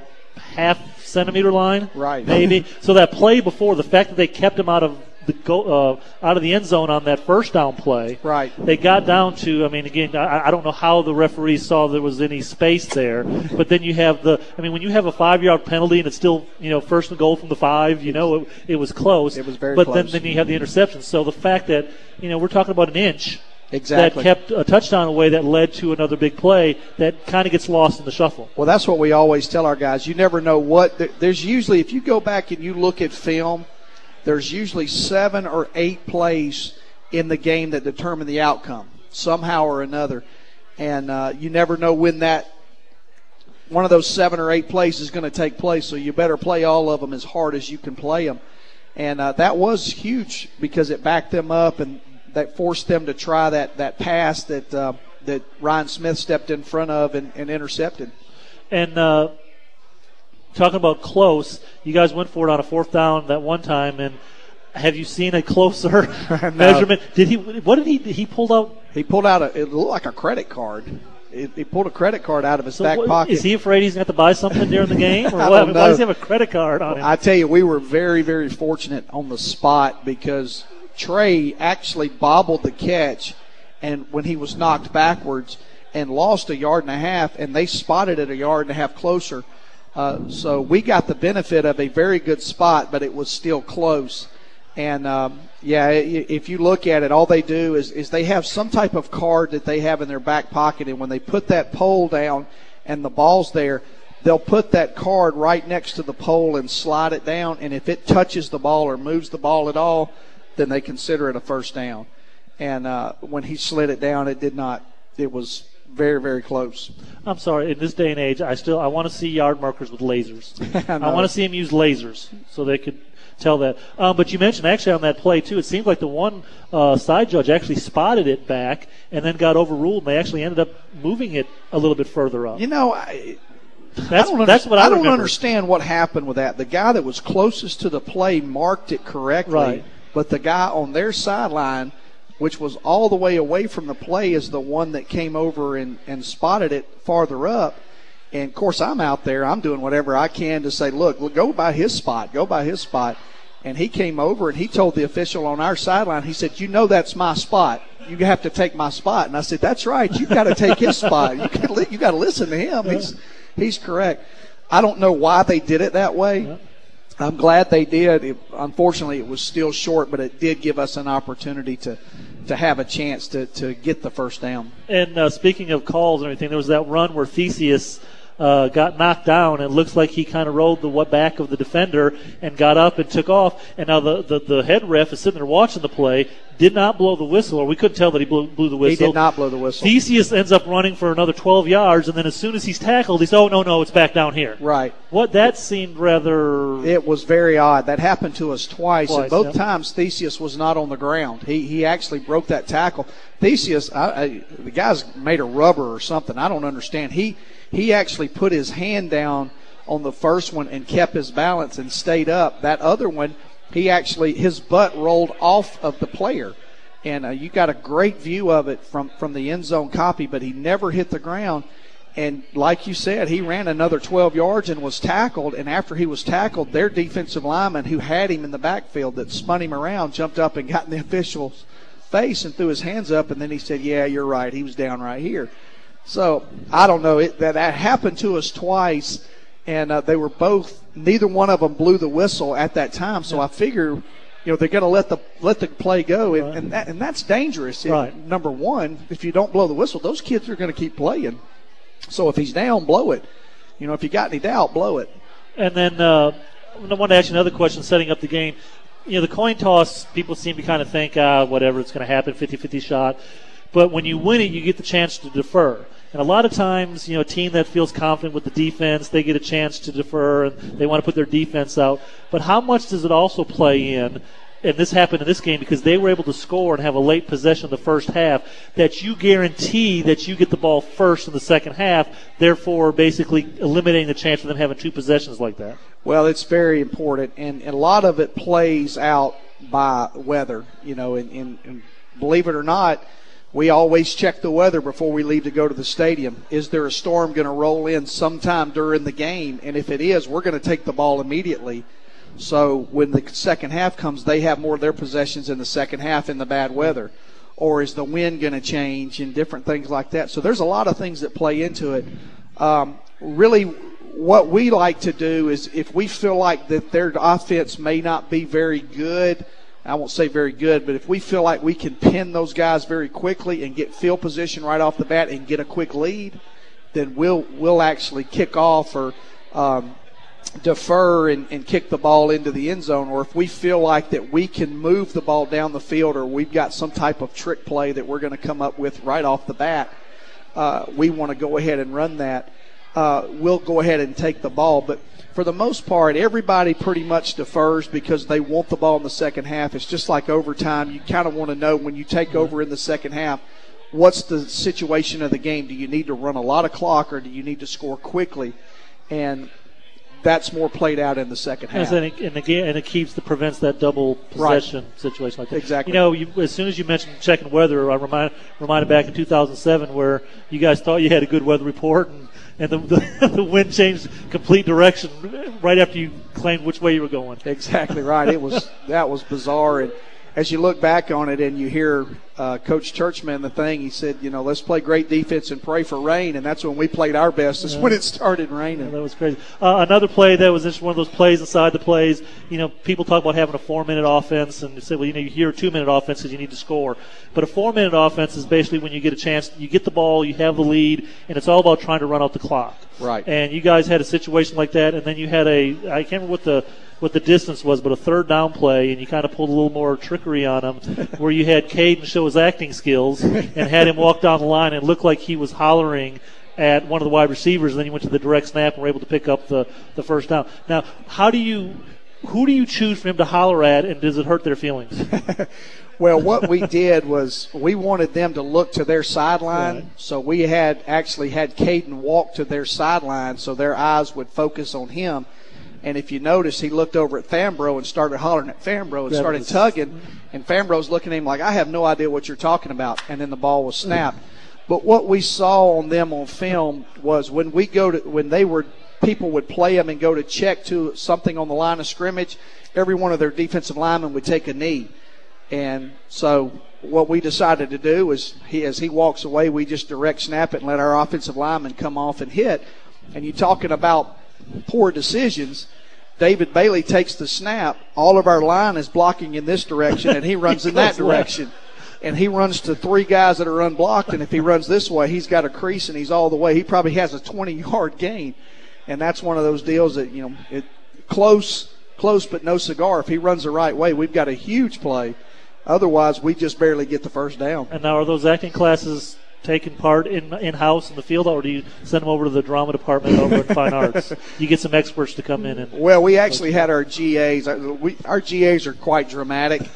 half-centimeter line? Right. Maybe. So that play before, the fact that they kept him out of the end zone on that first down play. Right. They got down to, again, I don't know how the referees saw there was any space there, but then you have when you have a 5-yard penalty and it's still, first and goal from the 5, it was close. It was very close. But then you have the interception. So the fact that, we're talking about an inch. Exactly. That kept a touchdown away that led to another big play that kind of gets lost in the shuffle. Well, that's what we always tell our guys. You never know there's usually, if you go back and you look at film, there's usually 7 or 8 plays in the game that determine the outcome somehow or another. And you never know when one of those 7 or 8 plays is going to take place, so you better play all of them as hard as you can play them. And that was huge because it backed them up and that forced them to try that pass that Ryan Smith stepped in front of and intercepted. And talking about close, you guys went for it on a 4th down that one time, and have you seen a closer measurement? He pulled out? He pulled out it looked like a credit card. He pulled a credit card out of his back pocket. Is he afraid he's going to have to buy something during the game? Or I what? don't know. Why does he have a credit card on him? I tell you, we were very, very fortunate on the spot because Trey actually bobbled the catch, and when he was knocked backwards and lost 1.5 yards, and they spotted it 1.5 yards closer. So we got the benefit of a very good spot, but it was still close. And, if you look at it, all they do is they have some type of card that they have in their back pocket, and when they put that pole down and the ball's there, they'll put that card right next to the pole and slide it down, and if it touches the ball or moves the ball at all, then they consider it a first down. And when he slid it down, it did not. It was very, very close. I'm sorry. In this day and age, I want to see yard markers with lasers. I want to see them use lasers so they could tell that. But you mentioned actually on that play, too, it seems like the one side judge actually spotted it back and then got overruled, and they actually ended up moving it a little bit further up. You know, that's what I don't understand what happened with that. The guy that was closest to the play marked it correctly, right, but the guy on their sideline, which was all the way away from the play, is the one that came over and spotted it farther up. And, of course, I'm out there. I'm doing whatever I can to say, look, go by his spot. Go by his spot. And he came over and he told the official on our sideline, he said, you know that's my spot. You have to take my spot. And I said, that's right. You've got to take his spot. You got to listen to him. He's correct. I don't know why they did it that way. Yeah. I'm glad they did. Unfortunately, it was still short, but it did give us an opportunity to have a chance to get the first down. And speaking of calls and everything, there was that run where Theseus got knocked down, and it looks like he kind of rolled the back of the defender and got up and took off. And now the head ref is sitting there watching the play, did not blow the whistle, or we couldn't tell that he blew the whistle. He did not blow the whistle. Theseus ends up running for another 12 yards, and then as soon as he's tackled, he says, oh, no, it's back down here. Right. That seemed rather... It was very odd. That happened to us twice and both yep. times Theseus was not on the ground. He actually broke that tackle. Theseus, the guy's made of rubber or something. I don't understand. He actually put his hand down on the first one and kept his balance and stayed up. That other one, his butt rolled off of the player. And you got a great view of it from the end zone copy, but he never hit the ground. And like you said, he ran another 12 yards and was tackled. And after he was tackled, their defensive lineman who had him in the backfield that spun him around jumped up and got in the official's face and threw his hands up. And then he said, yeah, you're right. He was down right here. So I don't know. That happened to us twice, and they were both. Neither one of them blew the whistle at that time. So I figure, they're going to let the play go, and that's dangerous. Right. Number one, if you don't blow the whistle, those kids are going to keep playing. So if he's down, blow it. If you got any doubt, blow it. And then I want to ask you another question. Setting up the game, the coin toss, people seem to kind of think, whatever, it's going to happen, 50-50 shot. But when you win it, you get the chance to defer. And a lot of times, a team that feels confident with the defense, they get a chance to defer and they want to put their defense out. But how much does it also play in, and this happened in this game because they were able to score and have a late possession in the first half, that you guarantee that you get the ball first in the second half, therefore basically eliminating the chance of them having two possessions like that? Well, it's very important, and a lot of it plays out by weather, and believe it or not, we always check the weather before we leave to go to the stadium. Is there a storm going to roll in sometime during the game? And if it is, we're going to take the ball immediately. So when the second half comes, they have more of their possessions in the second half in the bad weather. Or is the wind going to change and different things like that? So there's a lot of things that play into it. Really, what we like to do is if we feel like that their offense may not be very good, I won't say very good, but if we feel like we can pin those guys very quickly and get field position right off the bat and get a quick lead, then we'll actually kick off or defer and kick the ball into the end zone. Or if we feel like that we can move the ball down the field or we've got some type of trick play that we're going to come up with right off the bat, we want to go ahead and run that. We'll go ahead and take the ball. But for the most part, everybody pretty much defers because they want the ball in the second half. It's just like overtime. You kind of want to know when you take over in the second half, what's the situation of the game? Do you need to run a lot of clock or do you need to score quickly? And that's more played out in the second half. And it prevents that double possession situation like that. Exactly. As soon as you mentioned checking weather, I reminded back in 2007 where you guys thought you had a good weather report and the wind changed complete direction right after you claimed which way you were going. Exactly right. That was bizarre. And as you look back on it and you hear Coach Churchman the thing, he said, let's play great defense and pray for rain. And that's when we played our best, is when it started raining. Yeah, that was crazy. Another play that was just one of those plays inside the plays. People talk about having a 4-minute offense and say, well, you hear a 2-minute offense because you need to score. But a 4-minute offense is basically when you get a chance, you get the ball, you have the lead, and it's all about trying to run out the clock. Right. And you guys had a situation like that, and then you had I can't remember what what the distance was, but a third down play, and you kind of pulled a little more trickery on him, where you had Caden show his acting skills and had him walk down the line and look like he was hollering at one of the wide receivers, and then he went to the direct snap and were able to pick up the first down. Now, who do you choose for him to holler at, and does it hurt their feelings? Well, what we did was we wanted them to look to their sideline, right. So we had Caden walk to their sideline so their eyes would focus on him. And if you notice, he looked over at Fambro and started hollering at Fambro and started tugging, and Fambro's looking at him like, I have no idea what you're talking about, and then the ball was snapped. But what we saw on them on film was when people would play them and go to check to something on the line of scrimmage, every one of their defensive linemen would take a knee. And so what we decided to do is, as he walks away, we just direct snap it and let our offensive linemen come off and hit. And you're talking about poor decisions. David Bailey takes the snap. All of our line is blocking in this direction, and he runs in that direction. And he runs to three guys that are unblocked, and if he runs this way, he's got a crease and he's all the way. He probably has a 20-yard gain. And that's one of those deals that, close but no cigar. If he runs the right way, we've got a huge play. Otherwise, we just barely get the first down. And now, are those acting classes taking part in-house in the field, or do you send them over to the drama department over in Fine Arts? You get some experts to come in. Well, we actually had our GAs. Our GAs are quite dramatic.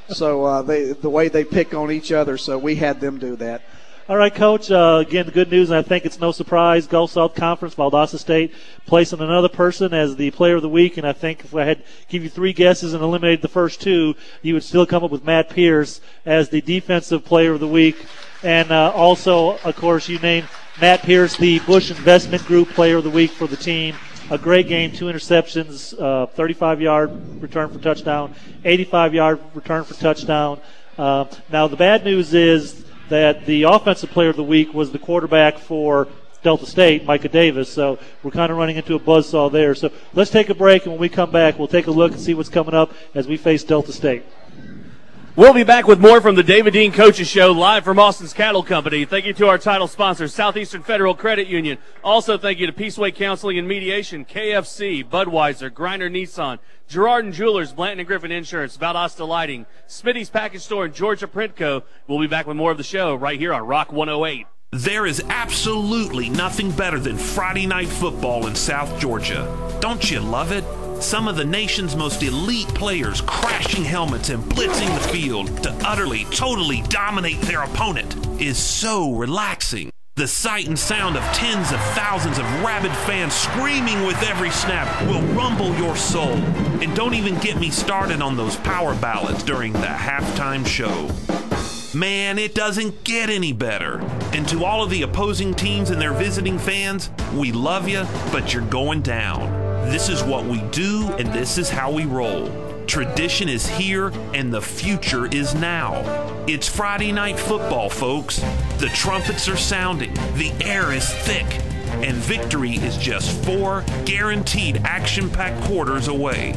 So the way they pick on each other, so we had them do that. All right, Coach. Again, the good news, and I think it's no surprise, Gulf South Conference, Valdosta State placing another person as the player of the week, and I think if I had to give you three guesses and eliminated the first two, you would still come up with Matt Pierce as the defensive player of the week. And also, of course, you named Matt Pierce the Bush Investment Group player of the week for the team. A great game, 2 interceptions, 35-yard return for touchdown, 85-yard return for touchdown. Now, the bad news is that the offensive player of the week was the quarterback for Delta State, Micah Davis. So we're kind of running into a buzzsaw there. So let's take a break, and when we come back, we'll take a look and see what's coming up as we face Delta State. We'll be back with more from the David Dean Coaches Show live from Austin's Cattle Company. Thank you to our title sponsors, Southeastern Federal Credit Union. Also, thank you to Peaceway Counseling and Mediation, KFC, Budweiser, Griner Nissan, Girard & Jewelers, Blanton & Griffin Insurance, Valdosta Lighting, Smitty's Package Store, and Georgia Print Co. We'll be back with more of the show right here on Rock 108. There is absolutely nothing better than Friday night football in South Georgia. Don't you love it? Some of the nation's most elite players crashing helmets and blitzing the field to utterly, totally dominate their opponent is so relaxing. The sight and sound of tens of thousands of rabid fans screaming with every snap will rumble your soul. And don't even get me started on those power ballads during the halftime show. Man, it doesn't get any better. And to all of the opposing teams and their visiting fans, we love you, but you're going down. This is what we do, and this is how we roll. Tradition is here, and the future is now. It's Friday night football, folks. The trumpets are sounding, the air is thick, and victory is just 4 guaranteed action-packed quarters away.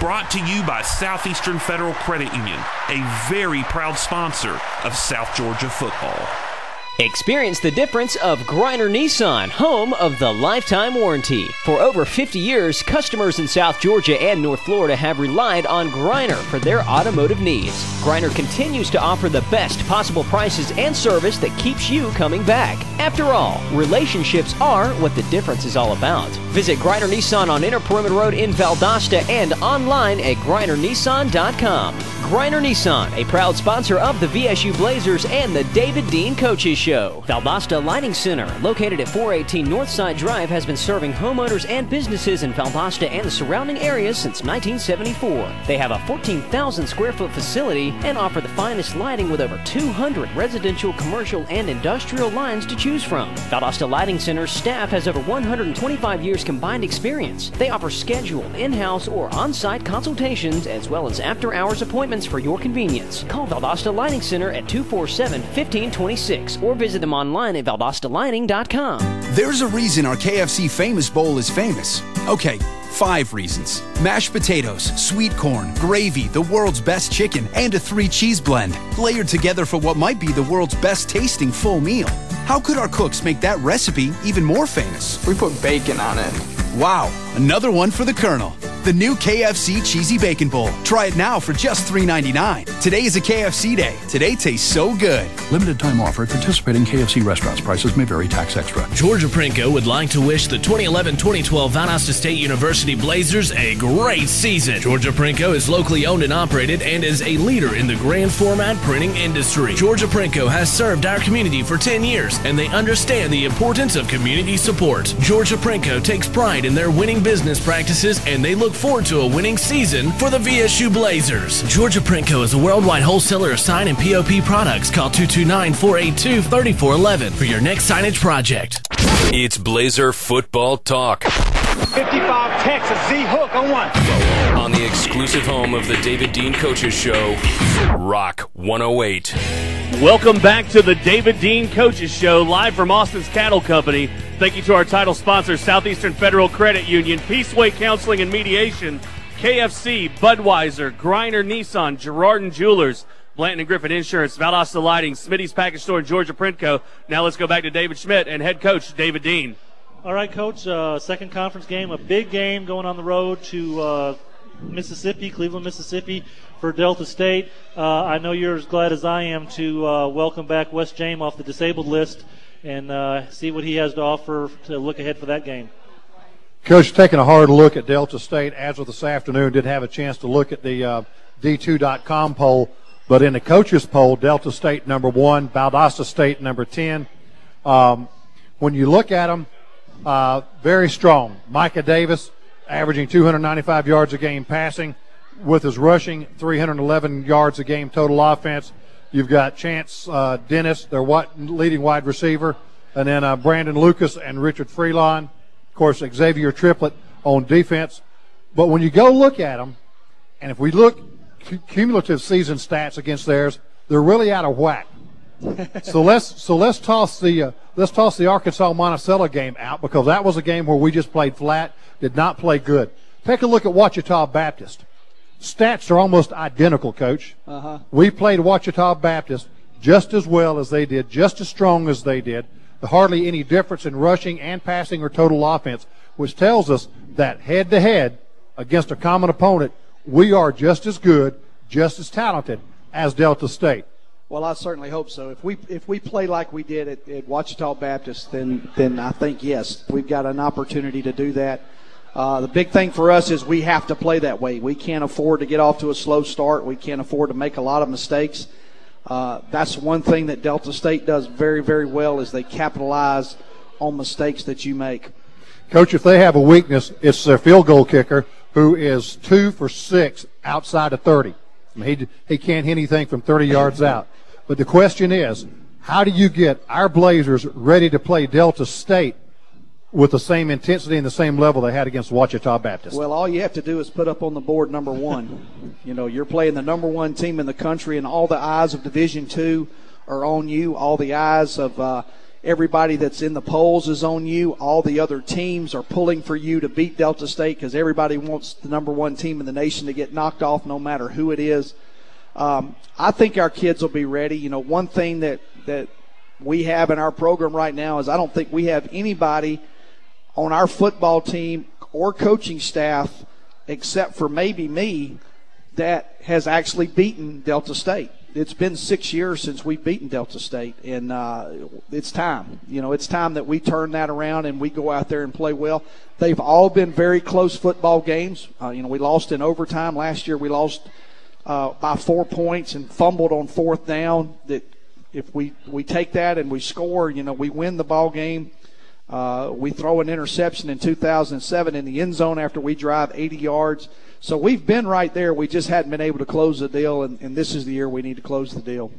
Brought to you by Southeastern Federal Credit Union, a very proud sponsor of South Georgia football. Experience the difference of Griner Nissan, home of the lifetime warranty. For over 50 years, customers in South Georgia and North Florida have relied on Griner for their automotive needs. Griner continues to offer the best possible prices and service that keeps you coming back. After all, relationships are what the difference is all about. Visit Griner Nissan on Inner Perimeter Road in Valdosta and online at GrinerNissan.com. Griner Nissan, a proud sponsor of the VSU Blazers and the David Dean Coaches Show. Valdosta Lighting Center, located at 418 Northside Drive, has been serving homeowners and businesses in Valdosta and the surrounding areas since 1974. They have a 14,000 square foot facility and offer the finest lighting with over 200 residential, commercial, and industrial lines to choose from. Valdosta Lighting Center's staff has over 125 years combined experience. They offer scheduled, in-house, or on-site consultations as well as after-hours appointments for your convenience. Call Valdosta Lighting Center at 247-1526 or visit them online at ValdostaLighting.com. There's a reason our KFC Famous Bowl is famous. Okay, 5 reasons. Mashed potatoes, sweet corn, gravy, the world's best chicken, and a 3-cheese blend, layered together for what might be the world's best tasting full meal. How could our cooks make that recipe even more famous? We put bacon on it. Wow, another one for the Colonel. The new KFC Cheesy Bacon Bowl. Try it now for just $3.99. Today is a KFC day. Today tastes so good. Limited time offer at participating KFC restaurants. Prices may vary. Tax extra. Georgia Prinko would like to wish the 2011-2012 Valdosta State University Blazers a great season. Georgia Prinko is locally owned and operated and is a leader in the grand format printing industry. Georgia Prinko has served our community for 10 years, and they understand the importance of community support. Georgia Prinko takes pride in their winning business practices, and they look forward to a winning season for the VSU Blazers. Georgia Prinko is a worldwide wholesaler of sign and POP products. Call 229-482-3411 for your next signage project. It's Blazer Football Talk. 55 Texas, Z-Hook on one. On the exclusive home of the David Dean Coaches Show, Rock 108. Welcome back to the David Dean Coaches Show, live from Austin's Cattle Company. Thank you to our title sponsors, Southeastern Federal Credit Union, Peaceway Counseling and Mediation, KFC, Budweiser, Griner Nissan, Girardin Jewelers, Blanton & Griffin Insurance, Valdosta Lighting, Smitty's Package Store, and Georgia Prinko. Now let's go back to David Schmidt and head coach David Dean. All right, Coach, second conference game, a big game going on the road to Mississippi, Cleveland, Mississippi for Delta State. I know you're as glad as I am to welcome back Wes James off the disabled list and see what he has to offer to look ahead for that game. Coach, taking a hard look at Delta State as of this afternoon, did have a chance to look at the D2.com poll, but in the coaches poll, Delta State number 1, Valdosta State number 10. When you look at them, very strong. Micah Davis averaging 295 yards a game passing, with his rushing 311 yards a game total offense. You've got Chance Dennis, their leading wide receiver, and then Brandon Lucas and Richard Freelon. Of course, Xavier Triplett on defense. But when you go look at them, and if we look cumulative season stats against theirs, they're really out of whack. So let's toss the Arkansas Monticello game out, because that was a game where we just played flat, did not play good. Take a look at Ouachita Baptist. Stats are almost identical, Coach. We played Ouachita Baptist just as well as they did, just as strong as they did. Hardly any difference in rushing and passing or total offense, which tells us that head-to-head against a common opponent, we are just as good, just as talented as Delta State. Well, I certainly hope so. If we play like we did at Ouachita Baptist, then I think, yes, we've got an opportunity to do that. The big thing for us is we have to play that way. We can't afford to get off to a slow start. We can't afford to make a lot of mistakes. That's one thing that Delta State does very, very well, is they capitalize on mistakes that you make. Coach, if they have a weakness, it's their field goal kicker, who is 2 for 6 outside of 30. I mean, he can't hit anything from 30 yards out. But the question is, how do you get our Blazers ready to play Delta State with the same intensity and the same level they had against Ouachita Baptist? Well, all you have to do is put up on the board number 1. You know, you're playing the number 1 team in the country, and all the eyes of Division II are on you. All the eyes of everybody that's in the polls is on you. All the other teams are pulling for you to beat Delta State, because everybody wants the number 1 team in the nation to get knocked off no matter who it is. I think our kids will be ready. You know, one thing that we have in our program right now is I don't think we have anybody on our football team or coaching staff, except for maybe me, that has actually beaten Delta State. It's been 6 years since we've beaten Delta State, and it's time. You know, it's time that we turn that around and we go out there and play well. They've all been very close football games. You know, we lost in overtime. Last year we lost by 4 points and fumbled on 4th down. That if we take that and we score, you know, we win the ball game. We throw an interception in 2007 in the end zone after we drive 80 yards. So we've been right there. We just hadn't been able to close the deal, and this is the year we need to close the deal.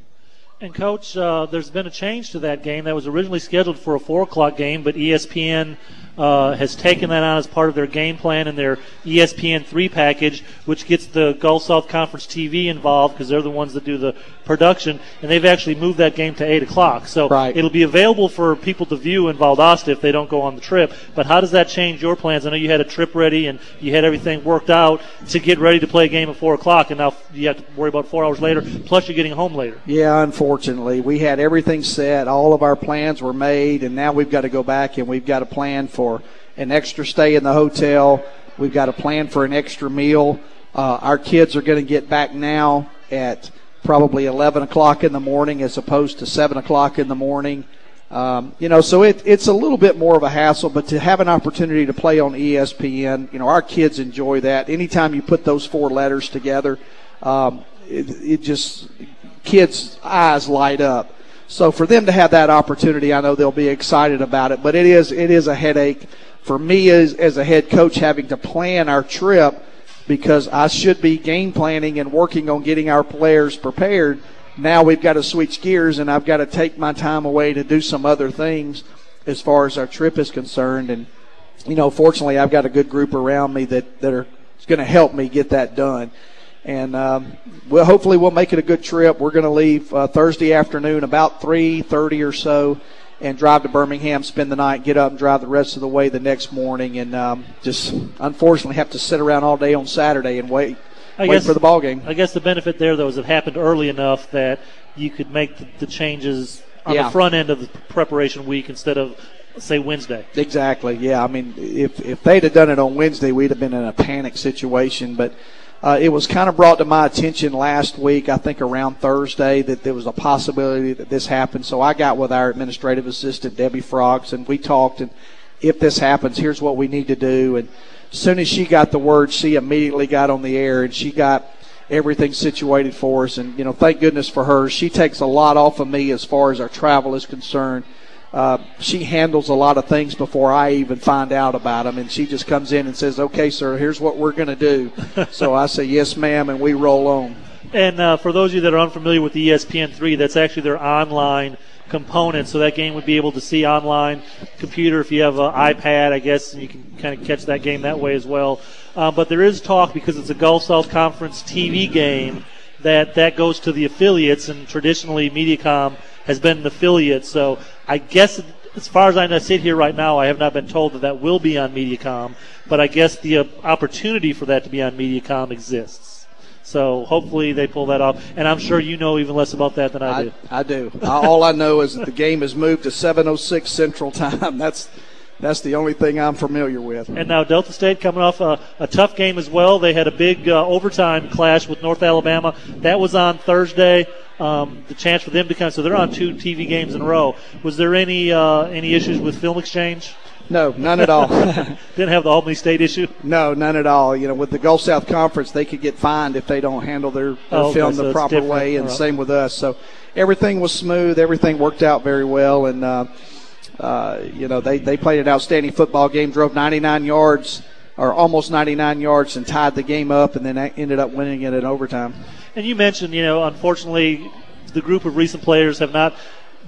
And, Coach, there's been a change to that game. That was originally scheduled for a 4 o'clock game, but ESPN has taken that on as part of their game plan and their ESPN 3 package, which gets the Gulf South Conference TV involved, because they're the ones that do the production, and they've actually moved that game to 8 o'clock. So It'll be available for people to view in Valdosta if they don't go on the trip. But how does that change your plans? I know you had a trip ready and you had everything worked out to get ready to play a game at 4 o'clock, and now you have to worry about 4 hours later, plus you're getting home later. Yeah, unfortunately. We had everything set. All of our plans were made, and now we've got to go back and we've got to plan for an extra stay in the hotel, We've got a plan for an extra meal. Our kids are going to get back now at probably 11 o'clock in the morning as opposed to 7 o'clock in the morning. So it's a little bit more of a hassle, but to have an opportunity to play on ESPN, our kids enjoy that. Anytime you put those 4 letters together, it just kids' eyes light up. So for them to have that opportunity, I know they'll be excited about it, but it is a headache for me as a head coach having to plan our trip, because I should be game planning and working on getting our players prepared. Now we've got to switch gears, and I've got to take my time away to do some other things as far as our trip is concerned. And, fortunately I've got a good group around me that are going to help me get that done. And hopefully we'll make it a good trip. We're going to leave Thursday afternoon about 3:30 or so and drive to Birmingham, spend the night, get up and drive the rest of the way the next morning, and just unfortunately have to sit around all day on Saturday and wait for the ball game. I guess the benefit there, though, is it happened early enough that you could make the changes on the front end of the preparation week instead of, say, Wednesday. Exactly, yeah. I mean, if they'd have done it on Wednesday, we'd have been in a panic situation, but it was kind of brought to my attention last week, I think around Thursday, that there was a possibility that this happened. So I got with our administrative assistant, Debbie Froggs, and we talked, and if this happens, here's what we need to do. And as soon as she got the word, she immediately got on the air, and she got everything situated for us. And, thank goodness for her. She takes a lot off of me as far as our travel is concerned. She handles a lot of things before I even find out about them, and she just comes in and says, okay, sir, here's what we're going to do. So I say, yes, ma'am, and we roll on. And for those of you that are unfamiliar with the ESPN3, that's actually their online component, so that game would be able to see online computer if you have an iPad, I guess, and you can kind of catch that game that way as well. But there is talk, because it's a Gulf South Conference TV game, that goes to the affiliates, and traditionally Mediacom has been an affiliate. So I guess as far as I sit here right now, I have not been told that will be on Mediacom, but I guess the opportunity for that to be on Mediacom exists. So hopefully they pull that off, and I'm sure you know even less about that than I do. I do. All I know is that the game has moved to 7:06 Central Time. That's the only thing I'm familiar with. And now Delta State coming off a tough game as well. They had a big overtime clash with North Alabama. That was on Thursday. The chance for them to come. So they're on 2 TV games in a row. Was there any issues with film exchange? No, none at all. Didn't have the Albany State issue? No, none at all. With the Gulf South Conference, they could get fined if they don't handle their film the proper way, and same with us. So everything was smooth. Everything worked out very well, and they played an outstanding football game, drove 99 yards or almost 99 yards and tied the game up, and then ended up winning it in overtime. And you mentioned, unfortunately, the group of recent players have not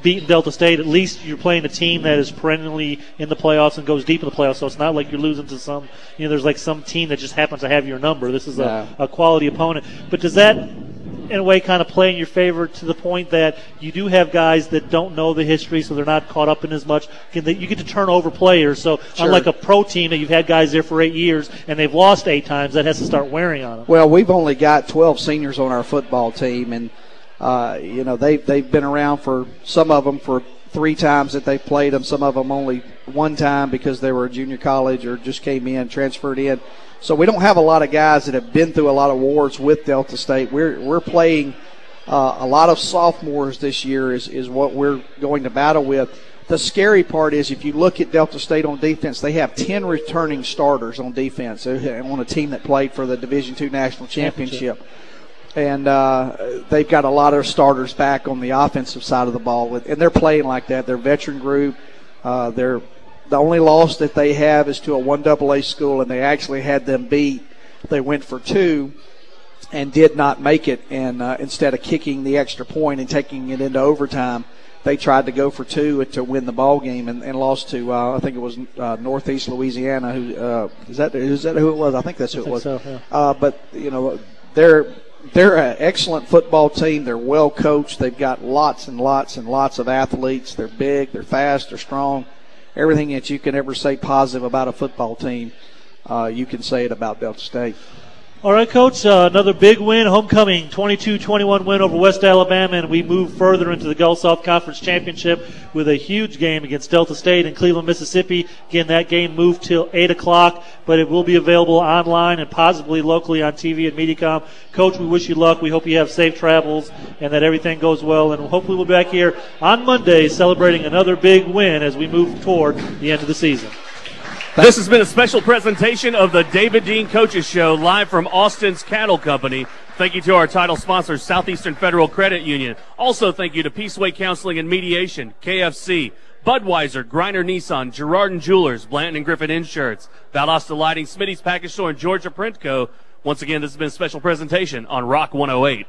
beaten Delta State. At least you're playing a team that is perennially in the playoffs and goes deep in the playoffs, so it's not like you're losing to some, there's like some team that just happens to have your number. This is a quality opponent. But does that, in a way, kind of play in your favor to the point that you do have guys that don't know the history, so they're not caught up in as much? You get to turn over players. So unlike a pro team that you've had guys there for 8 years and they've lost 8 times, that has to start wearing on them. Well, we've only got 12 seniors on our football team, and they've been around for some of them for 3 times that they've played them. Some of them only 1 time because they were a junior college or just came in, transferred in. So we don't have a lot of guys that have been through a lot of wars with Delta State. We're playing a lot of sophomores this year is what we're going to battle with. The scary part is if you look at Delta State on defense, they have 10 returning starters on defense on a team that played for the Division II National Championship. And they've got a lot of starters back on the offensive side of the ball, and they're playing like that. They're a veteran group. The only loss that they have is to a 1AA school, and they actually had them beat. They went for 2 and did not make it, and instead of kicking the extra point and taking it into overtime, they tried to go for 2 to win the ball game and lost to I think it was Northeast Louisiana. Is that who it was? I think that's who it was. So, yeah. But they're an excellent football team. They're well coached. They've got lots and lots and lots of athletes. They're big. They're fast. They're strong. Everything that you can ever say positive about a football team, you can say it about Delta State. All right, Coach, another big win, homecoming 22-21 win over West Alabama, and we move further into the Gulf South Conference Championship with a huge game against Delta State in Cleveland, Mississippi. Again, that game moved till 8 o'clock, but it will be available online and possibly locally on TV and Mediacom. Coach, we wish you luck. We hope you have safe travels and that everything goes well, and hopefully we'll be back here on Monday celebrating another big win as we move toward the end of the season. This has been a special presentation of the David Dean Coaches Show live from Austin's Cattle Company. Thank you to our title sponsors, Southeastern Federal Credit Union. Also thank you to Peaceway Counseling and Mediation, KFC, Budweiser, Griner Nissan, Girard & Jewelers, Blanton & Griffin Insurance, Valdosta Lighting, Smitty's Package Store, and Georgia Print Co. Once again, this has been a special presentation on Rock 108.